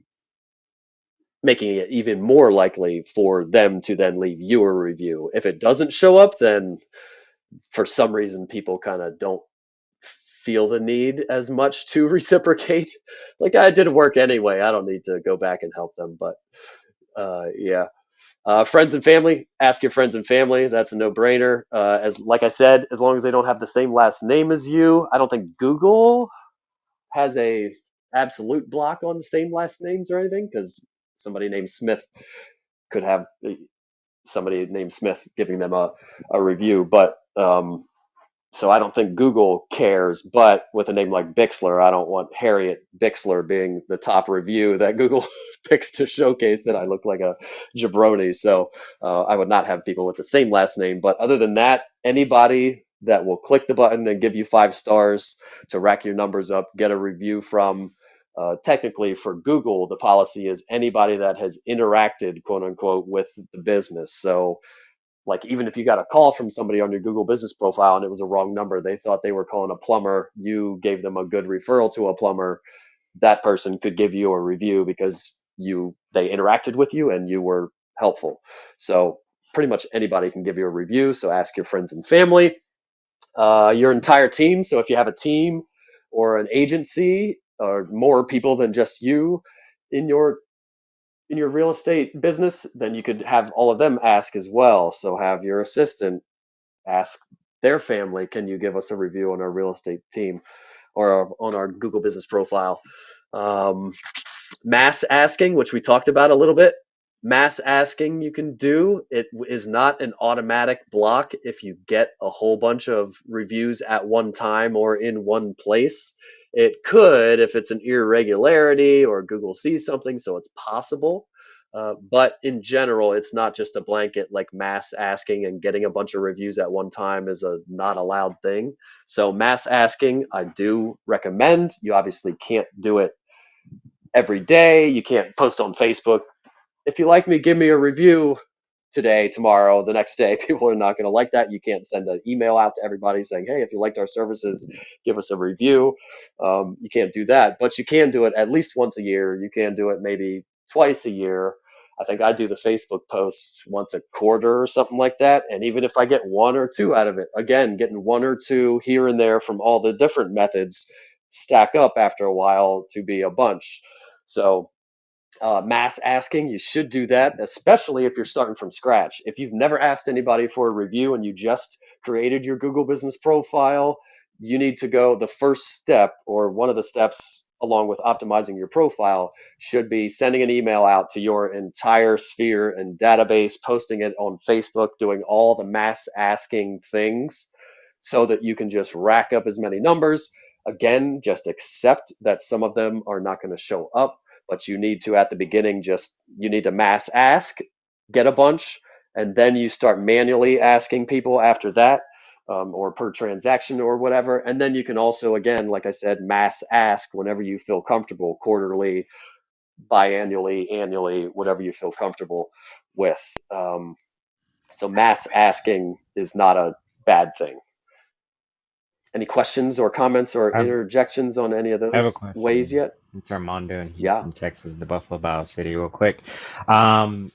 Speaker 1: making it even more likely for them to then leave you a review. If it doesn't show up, then for some reason people kind of don't feel the need as much to reciprocate. Like, I did work anyway. I don't need to go back and help them. But yeah, friends and family. Ask your friends and family. That's a no-brainer. As like I said, as long as they don't have the same last name as you. I don't think Google has a absolute block on the same last names or anything, because somebody named Smith could have somebody named Smith giving them a review. But so I don't think Google cares, but with a name like Bixler, I don't want Harriet Bixler being the top review that Google picks to showcase that I look like a jabroni. So I would not have people with the same last name. But other than that, anybody that will click the button and give you 5 stars to rack your numbers up, get a review from. Technically, for Google, the policy is anybody that has interacted, quote unquote, with the business. So Like even if you got a call from somebody on your Google business profile and it was a wrong number, they thought they were calling a plumber, you gave them a good referral to a plumber, that person could give you a review because they interacted with you and you were helpful. So pretty much anybody can give you a review. So ask your friends and family, your entire team. So if you have a team or an agency or more people than just you in your real estate business, then you could have all of them ask as well. So have your assistant ask their family, can you give us a review on our real estate team or on our Google business profile? Um, Mass asking, which we talked about a little bit. Mass asking you can do. It is not an automatic block if you get a whole bunch of reviews at one time or in one place. It could if it's an irregularity or Google sees something, so it's possible. But in general, it's not just a blanket like mass asking and getting a bunch of reviews at one time is a not allowed thing. So mass asking, I do recommend. You obviously can't do it every day. You can't post on Facebook. If you like me, give me a review today, tomorrow, the next day. People are not going to like that. You can't send an email out to everybody saying, hey, if you liked our services, give us a review. You can't do that, but you can do it at least once a year. You can do it maybe twice a year. I think I do the Facebook posts once a quarter or something like that. And even if I get one or two out of it, again, getting one or two here and there from all the different methods stack up after a while to be a bunch. So mass asking, you should do that, especially if you're starting from scratch. If you've never asked anybody for a review and you just created your Google business profile, you need to go the first step, or one of the steps along with optimizing your profile should be sending an email out to your entire sphere and database, posting it on Facebook, doing all the mass asking things so that you can just rack up as many numbers. Again, just accept that some of them are not going to show up, but you need to at the beginning just you need to mass ask, get a bunch, and then you start manually asking people after that, or per transaction or whatever. And then you can also, again, like I said, mass ask whenever you feel comfortable, quarterly, biannually, annually, whatever you feel comfortable with. So mass asking is not a bad thing. Any questions or comments or
Speaker 11: I've
Speaker 1: interjections on any of
Speaker 11: I have a
Speaker 1: those ways
Speaker 11: question.
Speaker 1: yet?
Speaker 11: It's Armando in
Speaker 1: Yeah.
Speaker 11: Houston, Texas, the Buffalo Bio City, real quick. Um,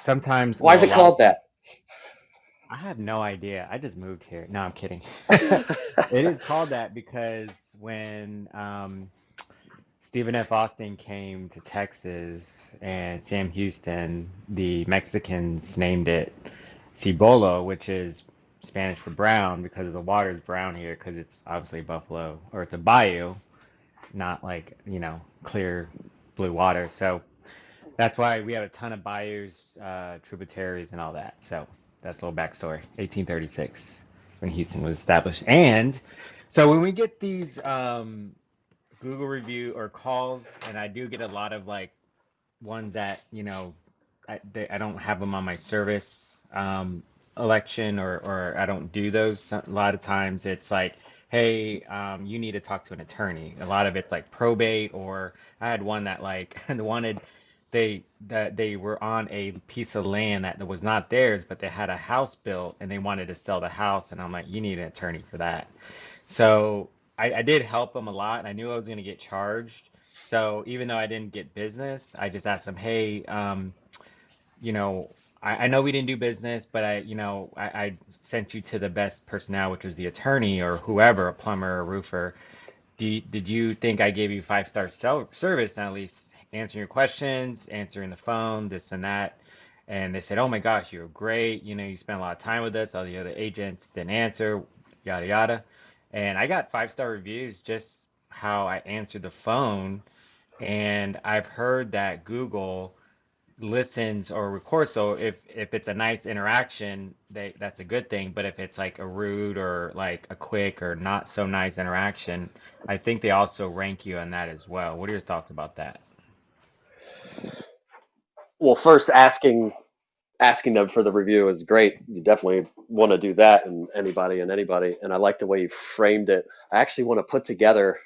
Speaker 11: sometimes,
Speaker 1: Why is
Speaker 11: well, a
Speaker 1: it
Speaker 11: lot of
Speaker 1: called
Speaker 11: times,
Speaker 1: that?
Speaker 11: I have no idea. I just moved here. No, I'm kidding. It is called that because when Stephen F. Austin came to Texas and Sam Houston, the Mexicans named it Cibolo, which is Spanish for brown because the water is brown here because it's obviously buffalo or it's a bayou, not like, clear blue water. So that's why we have a ton of bayous, tributaries, and all that. So that's a little backstory. 1836 is when Houston was established. And so when we get these Google review or calls, and I do get a lot of like ones that, I don't have them on my service election, or I don't do those. A lot of times it's like, hey, you need to talk to an attorney. A lot of it's like probate, or I had one that like wanted that they were on a piece of land that was not theirs, but they had a house built and they wanted to sell the house, and I'm like, you need an attorney for that. So I did help them a lot, and I knew I was going to get charged. So even though I didn't get business, I just asked them, hey, you know, I know we didn't do business, but I sent you to the best personnel, which was the attorney or whoever, a plumber or roofer. Did you think I gave you five-star service and at least answering your questions, answering the phone, this and that? And they said, oh my gosh, you were great. You spent a lot of time with us. All the other agents didn't answer, yada, yada. And I got five-star reviews just how I answered the phone. And I've heard that Google listens or records. So if it's a nice interaction, that's a good thing. But if it's like a rude or like a quick or not so nice interaction, I think they also rank you on that as well. What are your thoughts about that?
Speaker 1: Well, first asking them for the review is great. You definitely want to do that, and anybody. And I like the way you framed it. I actually want to put together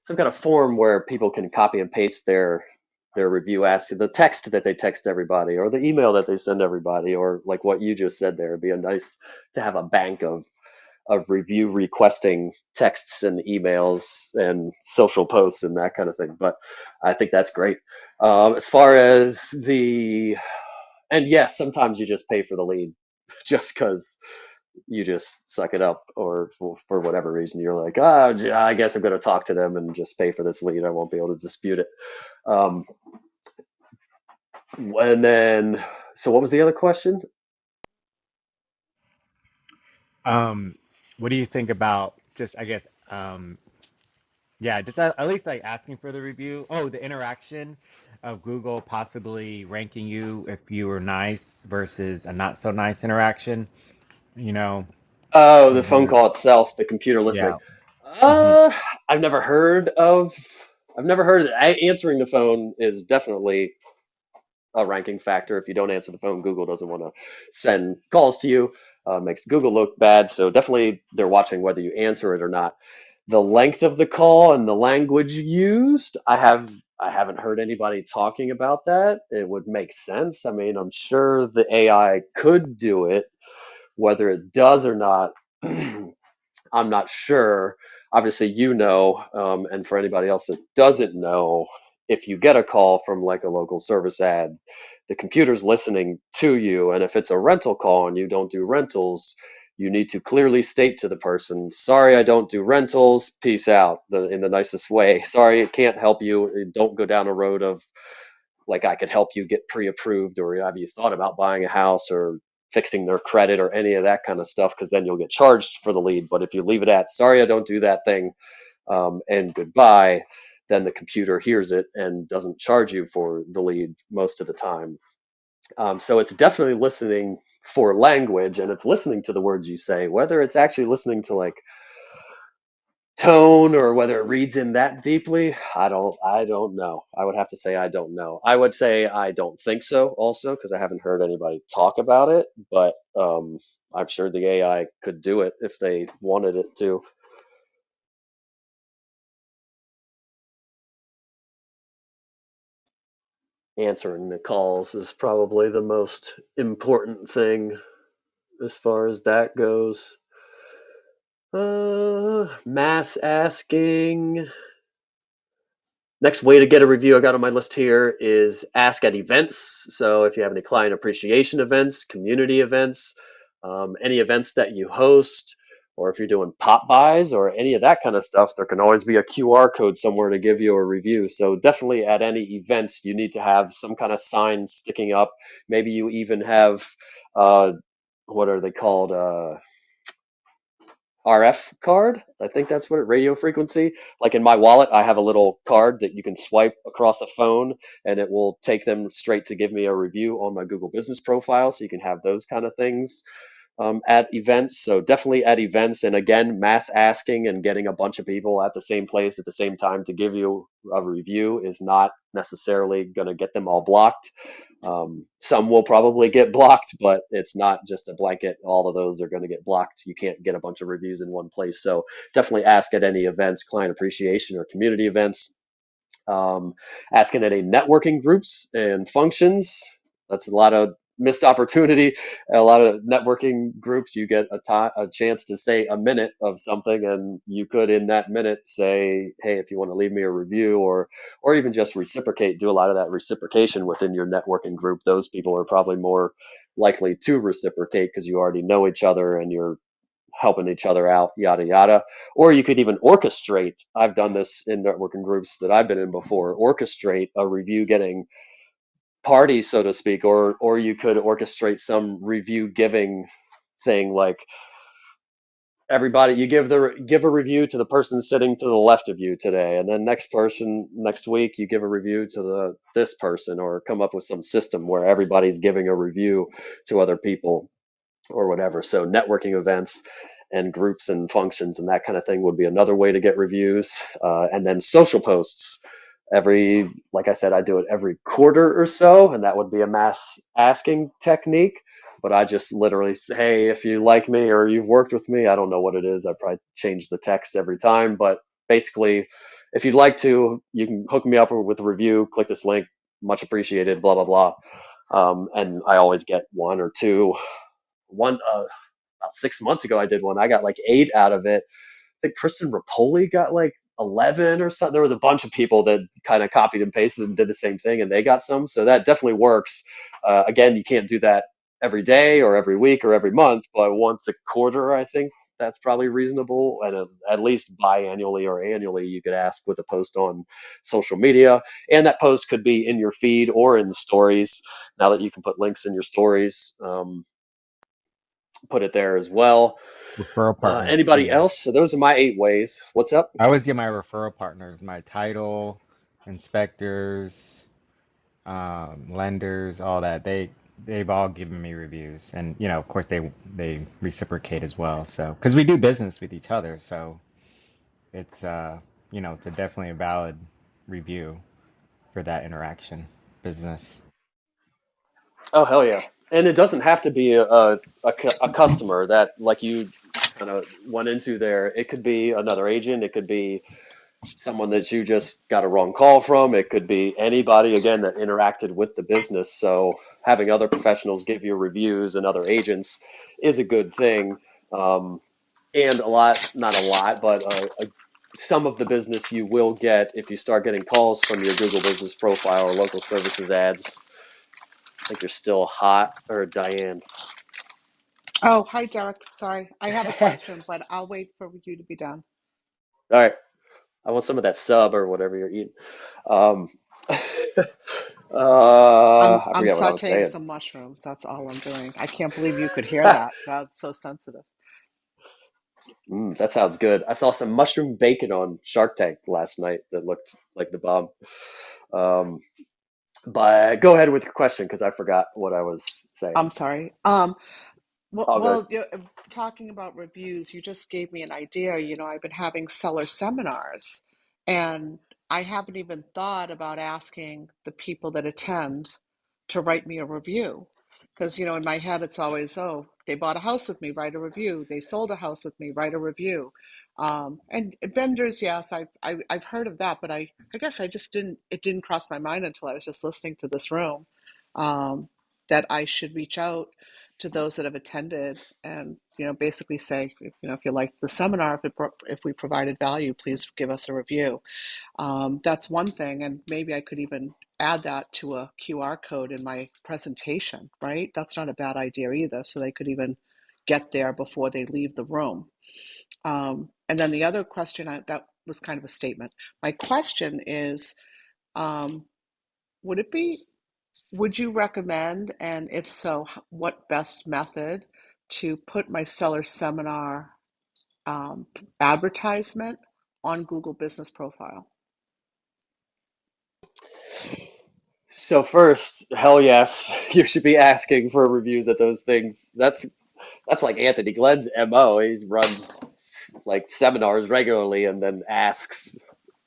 Speaker 1: some kind of form where people can copy and paste their their review asking the text that they text everybody or the email that they send everybody or like what you just said there. It'd be a nice to have a bank of review requesting texts and emails and social posts and that kind of thing. But I think that's great. As far as the, and yes, sometimes you just pay for the lead just because you just suck it up, or for whatever reason you're like, oh, I guess I'm going to talk to them and just pay for this lead. I won't be able to dispute it. Um, and then, so what was the other question?
Speaker 11: Um, what do you think about just, I guess, yeah, just at least like asking for the review. Oh, the interaction of Google possibly ranking you if you were nice versus a not so nice interaction, you know,
Speaker 1: Oh, the phone
Speaker 11: whether,
Speaker 1: call itself, the computer listening.
Speaker 11: yeah. hmm
Speaker 1: Uh, I've never heard of. I've never heard of answering the phone is definitely a ranking factor. If you don't answer the phone, Google doesn't want to send calls to you. Makes Google look bad. So definitely they're watching whether you answer it or not. The length of the call and the language used, I haven't heard anybody talking about that. It would make sense. I mean, I'm sure the AI could do it. Whether it does or not, I'm not sure. Obviously, you know, and for anybody else that doesn't know, if you get a call from like a local service ad, the computer's listening to you. And if it's a rental call and you don't do rentals, you need to clearly state to the person, sorry, I don't do rentals. Peace out, in the nicest way. Sorry, it can't help you. Don't go down a road of like I could help you get pre-approved, or have you thought about buying a house or fixing their credit or any of that kind of stuff, because then you'll get charged for the lead. But if you leave it at sorry, I don't do that thing, and goodbye, then the computer hears it and doesn't charge you for the lead most of the time. So it's definitely listening for language, and it's listening to the words you say. Whether it's actually listening to like tone or whether it reads in that deeply, I don't know. I would have to say I don't know. I would say I don't think so also, because I haven't heard anybody talk about it, but I'm sure the AI could do it if they wanted it to. Answering the calls is probably the most important thing as far as that goes. Mass asking. Next way to get a review I got on my list here is ask at events. So if you have any client appreciation events, community events, any events that you host, or if you're doing pop buys or any of that kind of stuff, there can always be a QR code somewhere to give you a review. So definitely at any events, you need to have some kind of sign sticking up. Maybe you even have, what are they called? RF card. I think that's what radio frequency. Like in my wallet, I have a little card that you can swipe across a phone and it will take them straight to give me a review on my Google business profile. So you can have those kind of things at events. So definitely at events. And again, mass asking and getting a bunch of people at the same place at the same time to give you a review is not necessarily going to get them all blocked. Some will probably get blocked, but it's not just a blanket. All of those are going to get blocked. You can't get a bunch of reviews in one place. So definitely ask at any events, client appreciation or community events. um, Asking at any networking groups and functions. That's a lot of missed opportunity. A lot of networking groups, you get a chance to say a minute of something, and you could in that minute say, "Hey, if you want to leave me a review," or even just reciprocate. Do a lot of that reciprocation within your networking group. Those people are probably more likely to reciprocate because you already know each other and you're helping each other out, yada yada. Or you could even orchestrate. I've done this in networking groups that I've been in before. Orchestrate a review getting party, so to speak, or you could orchestrate some review giving thing like everybody you give a review to the person sitting to the left of you today, and then next week you give a review to the this person, or come up with some system where everybody's giving a review to other people or whatever. So networking events and groups and functions and that kind of thing would be another way to get reviews. And then social posts. Like I said, I do it every quarter or so, and that would be a mass asking technique. But I just literally say, hey, if you like me or you've worked with me, I don't know what it is. I probably change the text every time, but basically, if you'd like to, you can hook me up with a review. Click this link, much appreciated, blah blah blah. And I always get one or two. One about 6 months ago, I did one. I got like 8 out of it. I think Kristen Rapoli got like 11 or something. There was a bunch of people that kind of copied and pasted and did the same thing, and they got some. So that definitely works. Again, you can't do that every day or every week or every month, but once a quarter, I think that's probably reasonable. And at least biannually or annually, you could ask with a post on social media. And that post could be in your feed or in the stories. Now that you can put links in your stories, put it there as well.
Speaker 11: Referral partners
Speaker 1: Anybody
Speaker 11: too.
Speaker 1: else? So those are my 8 ways. What's up?
Speaker 11: I always get my referral partners, my title, inspectors, lenders, all that. They've all given me reviews, and of course they reciprocate as well. So because we do business with each other, so it's it's a definitely a valid review for that interaction business.
Speaker 1: Oh hell yeah! And it doesn't have to be a customer that like you kind of went into there. It could be another agent. It could be someone that you just got a wrong call from. It could be anybody again that interacted with the business. So having other professionals give you reviews and other agents is a good thing. And a lot, not a lot, but some of the business you will get if you start getting calls from your Google Business Profile or local services ads. I think you're still hot, or Diane.
Speaker 12: Oh, hi, Derek. Sorry, I have a
Speaker 1: All
Speaker 12: question, but I'll wait for you to be done.
Speaker 1: right, I want some of that sub or whatever you're eating. Um, I
Speaker 12: I'm
Speaker 1: forget what I was
Speaker 12: sautéing
Speaker 1: saying.
Speaker 12: some mushrooms. That's all I'm doing. I can't believe you could hear that. That's so sensitive.
Speaker 1: That sounds good. I saw some mushroom bacon on Shark Tank last night that looked like the bomb. Um, but go ahead with your question because I forgot what I was saying.
Speaker 12: I'm sorry. Well,
Speaker 1: All good.
Speaker 12: well, talking about reviews, you just gave me an idea. I've been having seller seminars, and I haven't even thought about asking the people that attend to write me a review. Because, in my head, it's always, oh, they bought a house with me, write a review. They sold a house with me, write a review. And vendors, yes, I've heard of that, but I guess it didn't cross my mind until I was just listening to this room, that I should reach out to those that have attended and basically say, if you like the seminar, if we provided value, please give us a review. That's one thing, and maybe I could even add that to a QR code in my presentation, right? That's not a bad idea either, so they could even get there before they leave the room. And then the other question, that was kind of a statement. My question is, would it be would you recommend, and if so, what best method to put my seller seminar advertisement on Google Business Profile?
Speaker 1: So first, hell yes, you should be asking for reviews at those things. That's like Anthony Glenn's MO. He runs like seminars regularly and then asks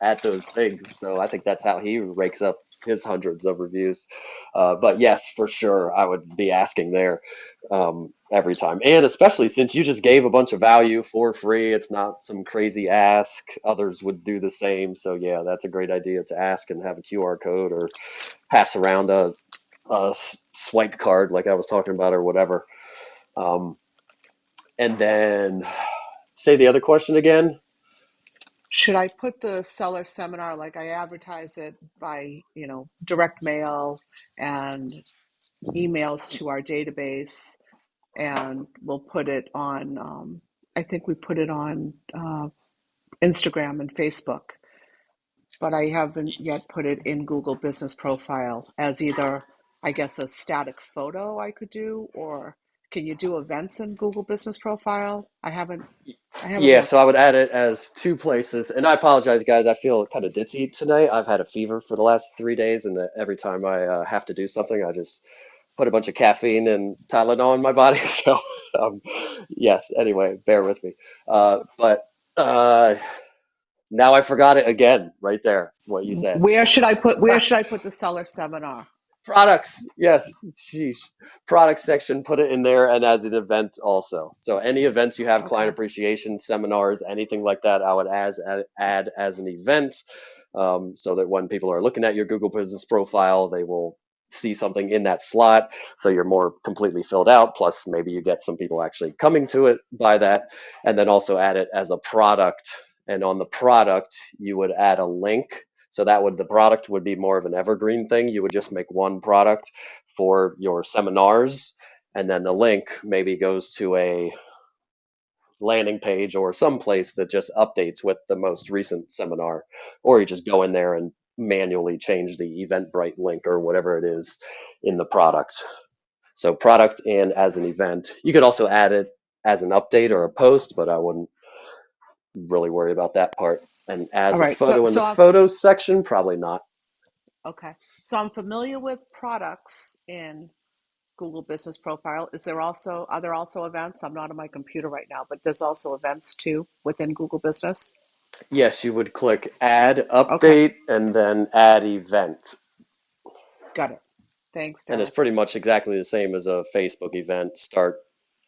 Speaker 1: at those things. So I think that's how he rakes up his hundreds of reviews. But yes, for sure, I would be asking there every time. And especially since you just gave a bunch of value for free, it's not some crazy ask. Others would do the same. So yeah, that's a great idea to ask and have a QR code or pass around a swipe card like I was talking about or whatever. Um, and then say the other question again.
Speaker 12: Should I put the seller seminar, like I advertise it by, direct mail and emails to our database, and we'll put it on, I think we put it on Instagram and Facebook, but I haven't yet put it in Google Business Profile as either, I guess, a static photo I could do, or can you do events in Google Business Profile? I haven't
Speaker 1: Yeah, so I
Speaker 12: looked.
Speaker 1: would add it as two places. And I apologize, guys. I feel kind of ditzy tonight. I've had a fever for the last 3 days, and every time I have to do something, I just put a bunch of caffeine and Tylenol in my body. So, um, yes, anyway, bear with me. But now I forgot it again, right there, what you said.
Speaker 12: Where should I put the seller seminar?
Speaker 1: Products, yes, sheesh. Product section, put it in there and as an event also. So any events you have, client
Speaker 12: Okay.
Speaker 1: appreciation, seminars, anything like that, I would add as an event. so that when people are looking at your Google Business Profile, they will see something in that slot. So you're more completely filled out. Plus, maybe you get some people actually coming to it by that. And then also add it as a product. And on the product, you would add a link. So that would, the product would be more of an evergreen thing. You would just make one product for your seminars. And then the link maybe goes to a landing page or some place that just updates with the most recent seminar, or you just go in there and manually change the Eventbrite link or whatever it is in the product. So product and as an event. You could also add it as an update or a post, but I wouldn't really worry about that part. And
Speaker 12: All
Speaker 1: as a
Speaker 12: right. So
Speaker 1: photo in the
Speaker 12: so I'm
Speaker 1: photos section, probably not.
Speaker 12: okay. So I'm familiar with products in Google Business Profile. Is there also, are there also events? I'm not on my computer right now, but there's also events too within Google Business.
Speaker 1: Yes, you would click add
Speaker 12: Okay,
Speaker 1: update and then add event.
Speaker 12: got it. Thanks,
Speaker 1: And it's
Speaker 12: Derek.
Speaker 1: pretty much exactly the same as a Facebook event. Start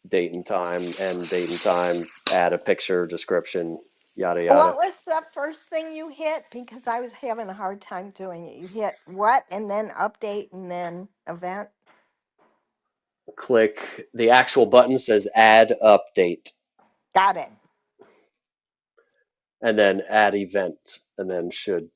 Speaker 1: date and time, end date and time, add a picture, description, yada
Speaker 2: What
Speaker 1: yada.
Speaker 2: was the first thing you hit? Because I was having a hard time doing it. You hit what and then update and then event?
Speaker 1: Click the actual button says add update
Speaker 2: Got it.
Speaker 1: and then add event and then should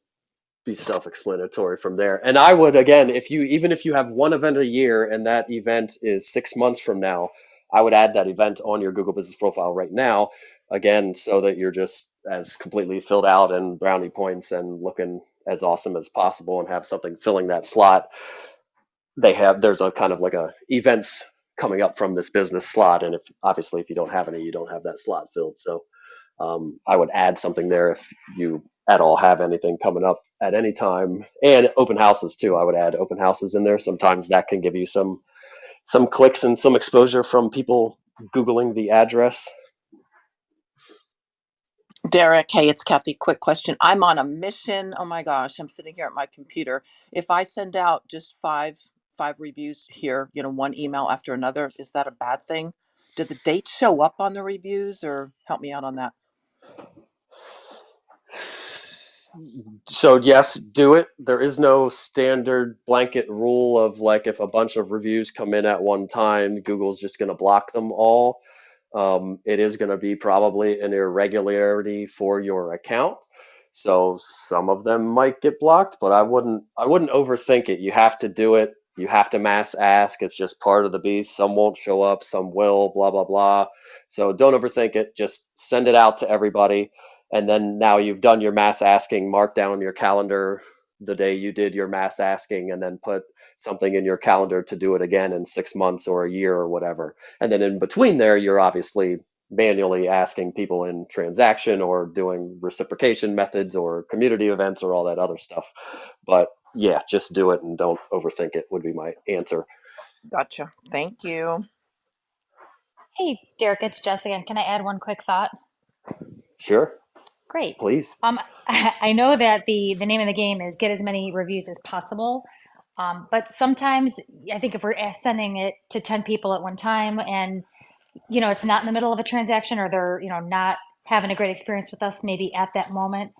Speaker 1: be self-explanatory from there. And I would, again, if you, even if you have one event a year and that event is 6 months from now, I would add that event on your Google Business Profile right now, again, so that you're just as completely filled out and brownie points and looking as awesome as possible and have something filling that slot. There's a kind of like a events coming up from this business slot, and if obviously if you don't have any, you don't have that slot filled. So I would add something there if you at all have anything coming up at any time, and open houses too. I would add open houses in there. Sometimes that can give you some clicks and some exposure from people Googling the address.
Speaker 7: Derek, hey, it's Kathy. Quick question. I'm on a mission. Oh my gosh, I'm sitting here at my computer. If I send out just five reviews here, one email after another, is that a bad thing? Did the dates show up on the reviews, or help me out on that?
Speaker 1: So yes, do it. There is no standard blanket rule of like if a bunch of reviews come in at one time, Google's just going to block them all. It is going to be probably an irregularity for your account. So some of them might get blocked, but I wouldn't overthink it. You have to do it. You have to mass ask. It's just part of the beast. Some won't show up, some will, blah blah blah. So don't overthink it. Just send it out to everybody. And then now you've done your mass asking, mark down your calendar the day you did your mass asking, and then put something in your calendar to do it again in 6 months or a year or whatever. And then in between there, you're obviously manually asking people in transaction or doing reciprocation methods or community events or all that other stuff. But yeah, just do it and don't overthink it would be my answer.
Speaker 7: Gotcha. Thank you.
Speaker 10: Hey, Derek, it's Jess again. Can I add one quick thought?
Speaker 1: Sure,
Speaker 10: Great.
Speaker 1: please.
Speaker 10: I know that the name of the game is get as many reviews as possible. But sometimes I think if we're sending it to 10 people at one time and, it's not in the middle of a transaction or they're, not having a great experience with us maybe at that moment,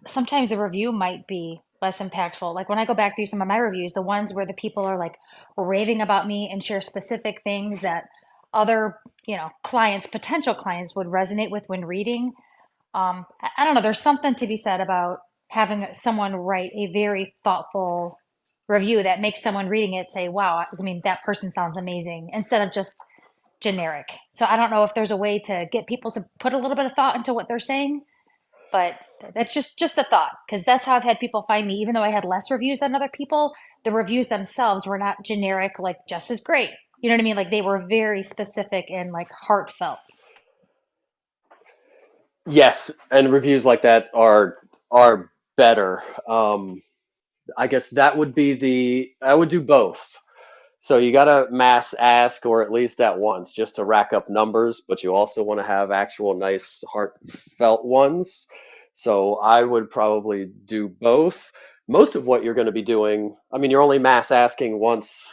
Speaker 10: sometimes the review might be less impactful. Like when I go back through some of my reviews, the ones where the people are like raving about me and share specific things that other, clients, potential clients would resonate with when reading. I don't know. There's something to be said about having someone write a very thoughtful review that makes someone reading it say, wow, I mean, that person sounds amazing, instead of just generic. So I don't know if there's a way to get people to put a little bit of thought into what they're saying, but that's just a thought, because that's how I've had people find me. Even though I had less reviews than other people, the reviews themselves were not generic, like just as great. You know what I mean? Like they were very specific and like heartfelt.
Speaker 1: Yes, and reviews like that are better. I guess that would be I would do both. So you got to mass ask, or at least at once, just to rack up numbers, but you also want to have actual nice heartfelt ones. So I would probably do both. Most of what you're going to be doing, I mean, you're only mass asking once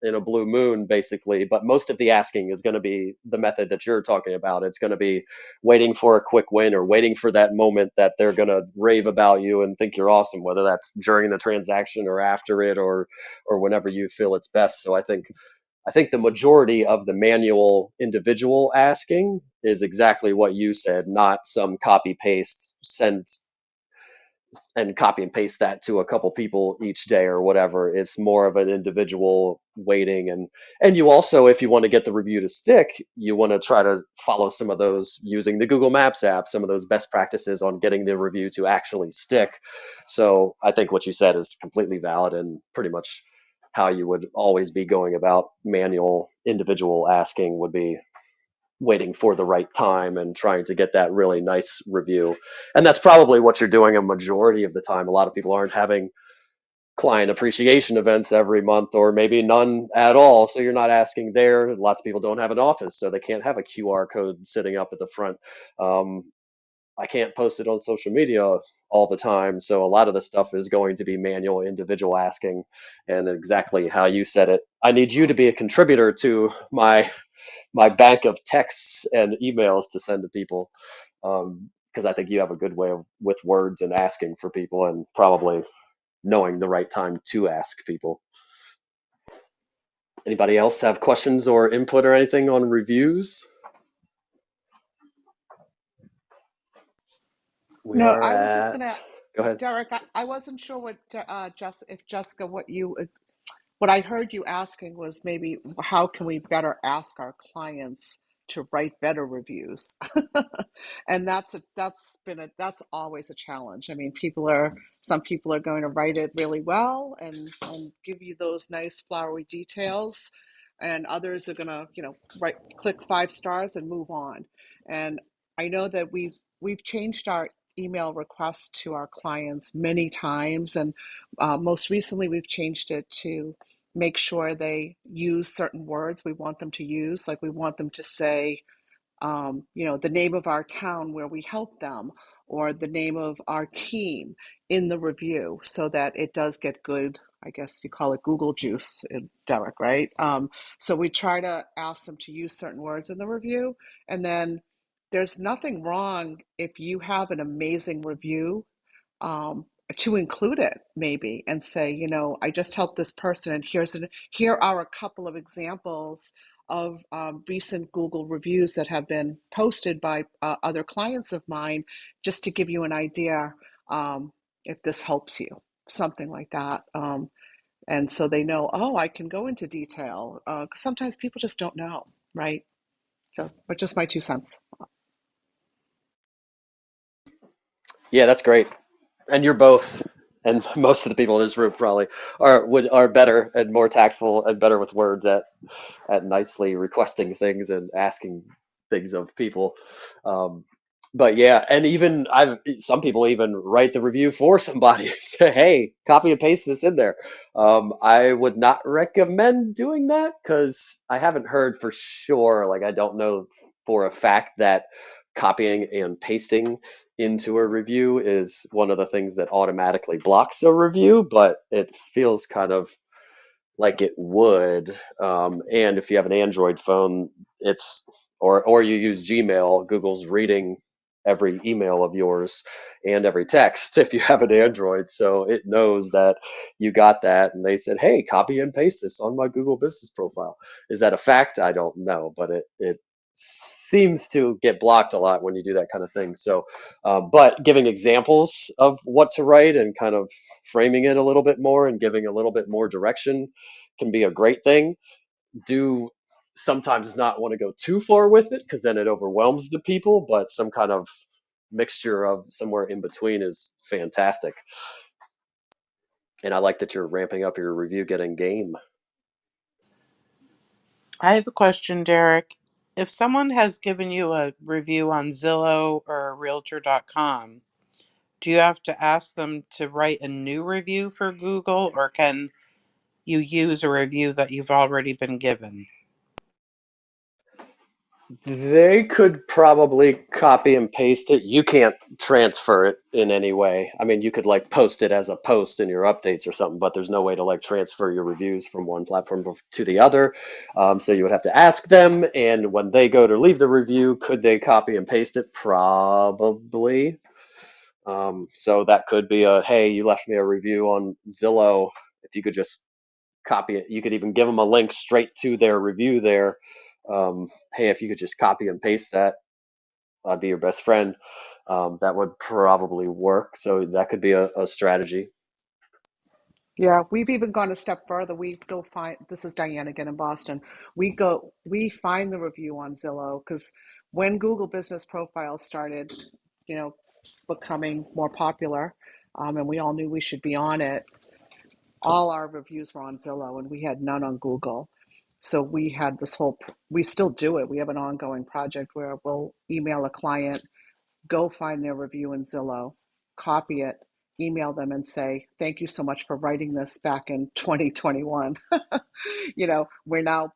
Speaker 1: in a blue moon, basically. But most of the asking is going to be the method that you're talking about. It's going to be waiting for a quick win or waiting for that moment that they're going to rave about you and think you're awesome, whether that's during the transaction or after it, or whenever you feel it's best. So I think the majority of the manual individual asking is exactly what you said, not some copy paste, send and copy and paste that to a couple people each day or whatever. It's more of an individual waiting, and you also, if you want to get the review to stick, you want to try to follow some of those using the Google Maps app, some of those best practices on getting the review to actually stick. So I think what you said is completely valid and pretty much how you would always be going about manual individual asking would be waiting for the right time and trying to get that really nice review. And that's probably what you're doing a majority of the time. A lot of people aren't having client appreciation events every month, or maybe none at all. So you're not asking there. Lots of people don't have an office, so they can't have a QR code sitting up at the front. Um, I can't post it on social media all the time. So a lot of the stuff is going to be manual, individual asking, and exactly how you said it. I need you to be a contributor to my bank of texts and emails to send to people, because I think you have a good way of with words and asking for people and probably knowing the right time to ask people. Anybody else have questions or input or anything on reviews? We
Speaker 12: No,
Speaker 1: are
Speaker 12: I was just
Speaker 1: at,
Speaker 12: gonna,
Speaker 1: go ahead.
Speaker 12: Derek. I wasn't sure what if Jessica, what I heard you asking was maybe how can we better ask our clients to write better reviews? And that's always a challenge. I mean, some people are going to write it really well and give you those nice flowery details, and others are going to, click 5 stars and move on. And I know that we've changed our email requests to our clients many times, and most recently we've changed it to make sure they use certain words we want them to use. Like we want them to say, the name of our town where we help them, or the name of our team in the review, so that it does get good. I guess you call it Google juice, Derek, right? So we try to ask them to use certain words in the review. And then there's nothing wrong if you have an amazing review, um, to include it maybe and say, I just helped this person, and here are a couple of examples of recent Google reviews that have been posted by other clients of mine, just to give you an idea, if this helps you, something like that. And so they know, oh, I can go into detail, 'cause sometimes people just don't know, right? So, but just my 2 cents.
Speaker 1: Yeah, that's great. And you're both, and most of the people in this room probably are better and more tactful and better with words at nicely requesting things and asking things of people. Um, but yeah, and even some people even write the review for somebody. Say, hey, copy and paste this in there. I would not recommend doing that because I haven't heard for sure. Like I don't know for a fact that copying and pasting into a review is one of the things that automatically blocks a review, but it feels kind of like it would. And if you have an Android phone, it's or you use Gmail, Google's reading every email of yours and every text if you have an Android. So it knows that you got that, and they said, "Hey, copy and paste this on my Google Business profile." Is that a fact? I don't know, but it seems to get blocked a lot when you do that kind of thing. So, but giving examples of what to write and kind of framing it a little bit more and giving a little bit more direction can be a great thing. Do sometimes not want to go too far with it because then it overwhelms the people, but some kind of mixture of somewhere in between is fantastic. And I like that you're ramping up your review getting game.
Speaker 13: I have a question, Derek. If someone has given you a review on Zillow or Realtor.com, do you have to ask them to write a new review for Google, or can you use a review that you've already been given?
Speaker 1: They could probably copy and paste it. You can't transfer it in any way. I mean, you could like post it as a post in your updates or something, but there's no way to like transfer your reviews from one platform to the other. So you would have to ask them, and when they go to leave the review, could they copy and paste it? Probably. So that could be a, hey, you left me a review on Zillow. If you could just copy it, you could even give them a link straight to their review there. Hey, if you could just copy and paste that, I'd be your best friend. That would probably work. So that could be a strategy.
Speaker 12: Yeah, we've even gone a step further. We go find, this is Diane again in Boston. We find the review on Zillow because when Google Business Profiles started, you know, becoming more popular, and we all knew we should be on it, all our reviews were on Zillow and we had none on Google. So we had this whole, we still do it. We have an ongoing project where we'll email a client, go find their review in Zillow, copy it, email them and say, thank you so much for writing this back in 2021. We're now,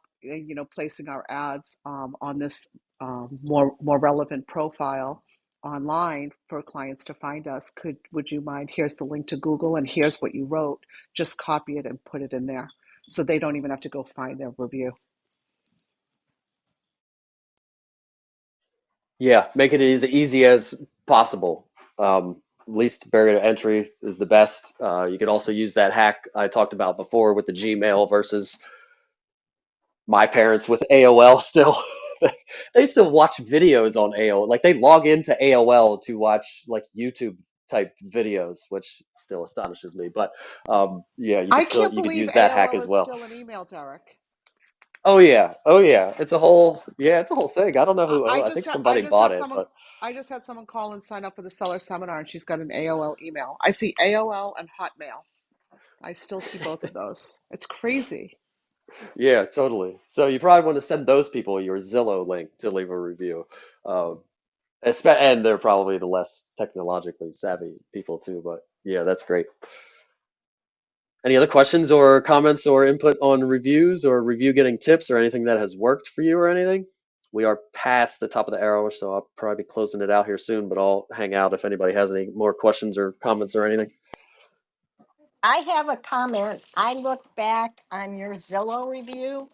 Speaker 12: placing our ads on this more relevant profile online for clients to find us. Would you mind? Here's the link to Google and here's what you wrote. Just copy it and put it in there. So they don't even have to go find their review.
Speaker 1: Yeah, make it as easy as possible. Least barrier to entry is the best. You could also use that hack I talked about before with the Gmail versus my parents with AOL still. They still watch videos on AOL. Like they log into AOL to watch like YouTube type videos, which still astonishes me. But yeah,
Speaker 12: I can't
Speaker 1: you could
Speaker 12: believe
Speaker 1: use that hack
Speaker 12: AOL
Speaker 1: as
Speaker 12: is
Speaker 1: well.
Speaker 12: still an email, Derek.
Speaker 1: Oh yeah. Oh yeah. It's a whole thing. I don't know who.
Speaker 12: I
Speaker 1: I
Speaker 12: just
Speaker 1: think
Speaker 12: had I
Speaker 1: somebody
Speaker 12: just
Speaker 1: bought
Speaker 12: had
Speaker 1: it,
Speaker 12: someone
Speaker 1: but
Speaker 12: I just had someone call and sign up for the seller seminar and she's got an AOL email. I see AOL and Hotmail. I still see both of those. It's crazy.
Speaker 1: yeah, totally. So you probably want to send those people your Zillow link to leave a review. Um, and they're probably the less technologically savvy people too. But yeah, that's great. Any other questions or comments or input on reviews or review getting tips or anything that has worked for you or anything? We are past the top of the arrow, so I'll probably be closing it out here soon, but I'll hang out if anybody has any more questions or comments or anything.
Speaker 2: I have a comment. I look back on your Zillow review,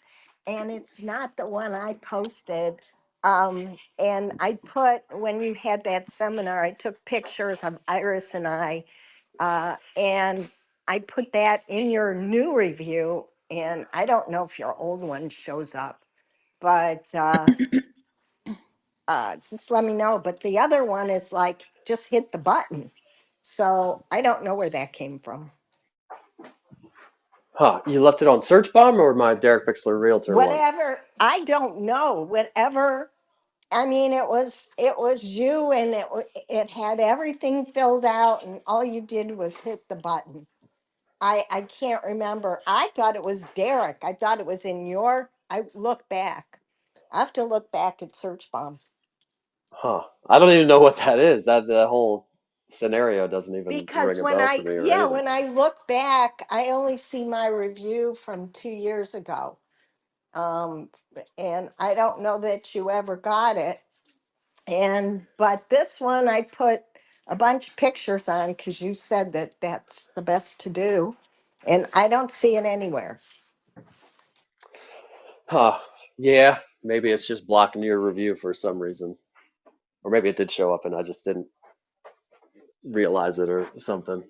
Speaker 2: and it's not the one I posted. And I put, when you had that seminar, I took pictures of Iris and and I put that in your new review. And I don't know if your old one shows up, but just let me know. But the other one is like, just hit the button. So I don't know where that came from.
Speaker 1: Huh, you left it on Search Bomb or my Derek Bixler Realtor one?
Speaker 2: Whatever, I don't know. Whatever. I mean, it was you, and it had everything filled out, and all you did was hit the button. I can't remember. I thought it was Derek. I thought it was in your. I look back. I have to look back at Search Bomb
Speaker 1: Huh, I don't even know what that is. That whole scenario doesn't even
Speaker 2: because
Speaker 1: ring a bell for me or anything.
Speaker 2: when I look back, I only see my review from 2 years ago. Um, and I don't know that you ever got it. But this one I put a bunch of pictures on because you said that that's the best to do, and I don't see it anywhere.
Speaker 1: Huh, yeah, maybe it's just blocking your review for some reason. Or maybe it did show up and I just didn't realize it or something.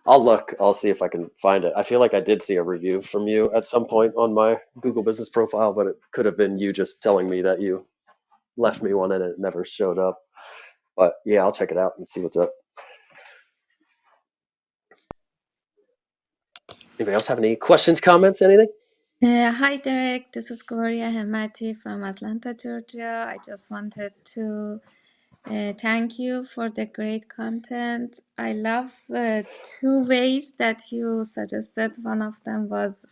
Speaker 1: I'll look. I'll see if I can find it. I feel like I did see a review from you at some point on my Google Business profile, but it could have been you just telling me that you left me one and it never showed up. But yeah, I'll check it out and see what's up. Anybody else have any questions, comments, anything?
Speaker 14: Hi Derek, this is Gloria Hemati from Atlanta, Georgia. I just wanted to thank you for the great content. I love two ways that you suggested. One of them was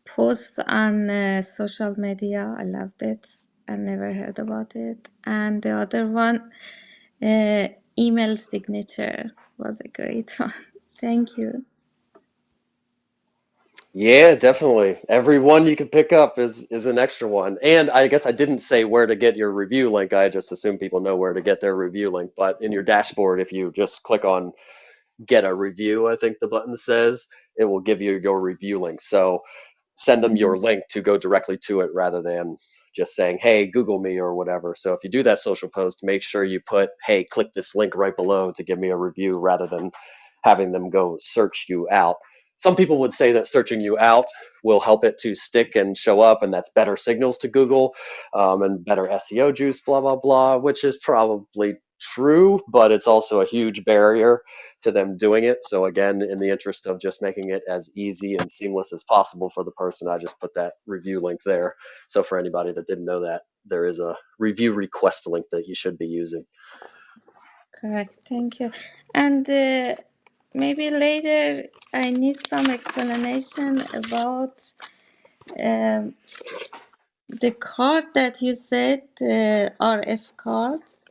Speaker 14: posts on social media. I loved it. I never heard about it. And the other one, email signature, was a great one. Thank you.
Speaker 1: Yeah, definitely. Every one you can pick up is an extra one. And I guess I didn't say where to get your review link. I just assume people know where to get their review link. But in your dashboard, if you just click on get a review, I think the button says, it will give you your review link. So send them
Speaker 14: Mhm.
Speaker 1: your link to go directly to it rather than just saying, hey, Google me or whatever. So if you do that social post, make sure you put, hey, click this link right below to give me a review rather than having them go search you out. Some people would say that searching you out will help it to stick and show up, and that's better signals to Google and better SEO juice, blah, blah, blah, which is probably true, but it's also a huge barrier to them doing it. So again, in the interest of just making it as easy and seamless as possible for the person, I just put that review link there. So for anybody that didn't know that, there is a review request link that you should be using.
Speaker 14: Correct. Thank you. And maybe later I need some explanation about um, the card that you said, RF cards.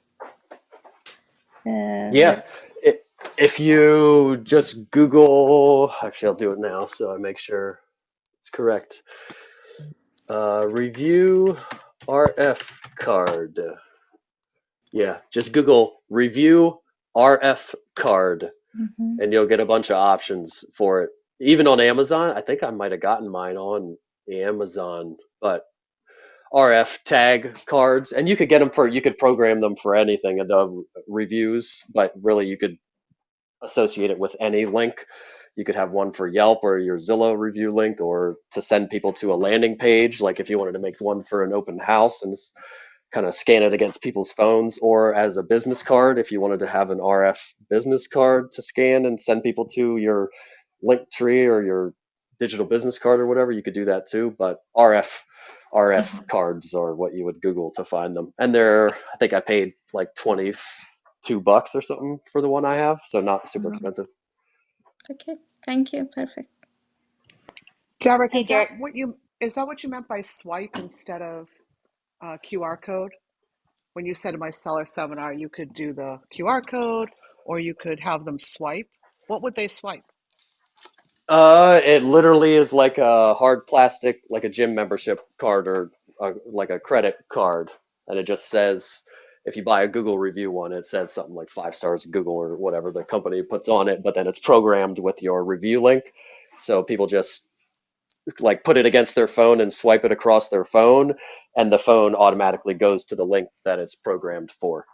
Speaker 1: Yeah, it, if you just Google, actually, I'll do it now so I make sure it's correct. Review RF card. Yeah, just Google review RF card
Speaker 14: Mhm.
Speaker 1: and you'll get a bunch of options for it. Even on Amazon, I think I might have gotten mine on Amazon, but RF tag cards, and you could get them for, you could program them for anything, the reviews, but really you could associate it with any link. You could have one for Yelp or your Zillow review link, or to send people to a landing page, like if you wanted to make one for an open house and kind of scan it against people's phones, or as a business card if you wanted to have an RF business card to scan and send people to your link tree or your digital business card or whatever, you could do that too. But RF cards are what you would Google to find them, and they're, I think I paid like $22 or something for the one I have, so not super
Speaker 14: Mhm.
Speaker 1: expensive.
Speaker 14: Okay. Thank you. Perfect.
Speaker 12: Derek,
Speaker 10: Hey, Derek.
Speaker 12: is that what you meant by swipe instead of QR code? When you said in my seller seminar, you could do the QR code or you could have them swipe. What would they swipe?
Speaker 1: It literally is like a hard plastic, like a gym membership card or like a credit card, and it just says, if you buy a Google review one, it says something like 5 stars Google or whatever the company puts on it, but then it's programmed with your review link, so people just like put it against their phone and swipe it across their phone, and the phone automatically goes to the link that it's programmed for.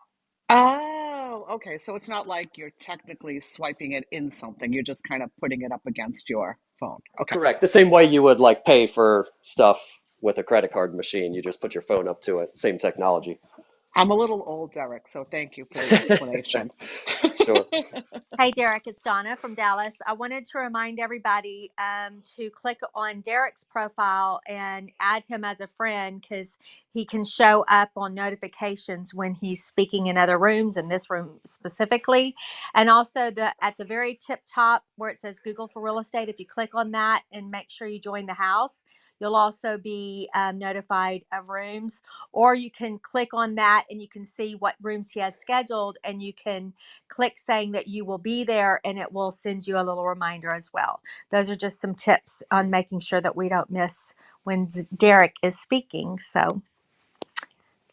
Speaker 12: Oh, okay. So it's not like you're technically swiping it in something. You're just kind of putting it up against your phone. Okay.
Speaker 1: Correct. The same way you would like pay for stuff with a credit card machine, you just put your phone up to it. Same technology.
Speaker 12: I'm a little old, Derek, so thank you for the explanation.
Speaker 1: Sure.
Speaker 9: Hey, Derek, it's Donna from Dallas. I wanted to remind everybody to click on Derek's profile and add him as a friend because he can show up on notifications when he's speaking in other rooms, in this room specifically. And also, at the very tip top where it says Google for Real Estate, if you click on that and make sure you join the house, you'll also be notified of rooms. Or you can click on that and you can see what rooms he has scheduled, and you can click saying that you will be there and it will send you a little reminder as well. Those are just some tips on making sure that we don't miss when Derek is speaking. So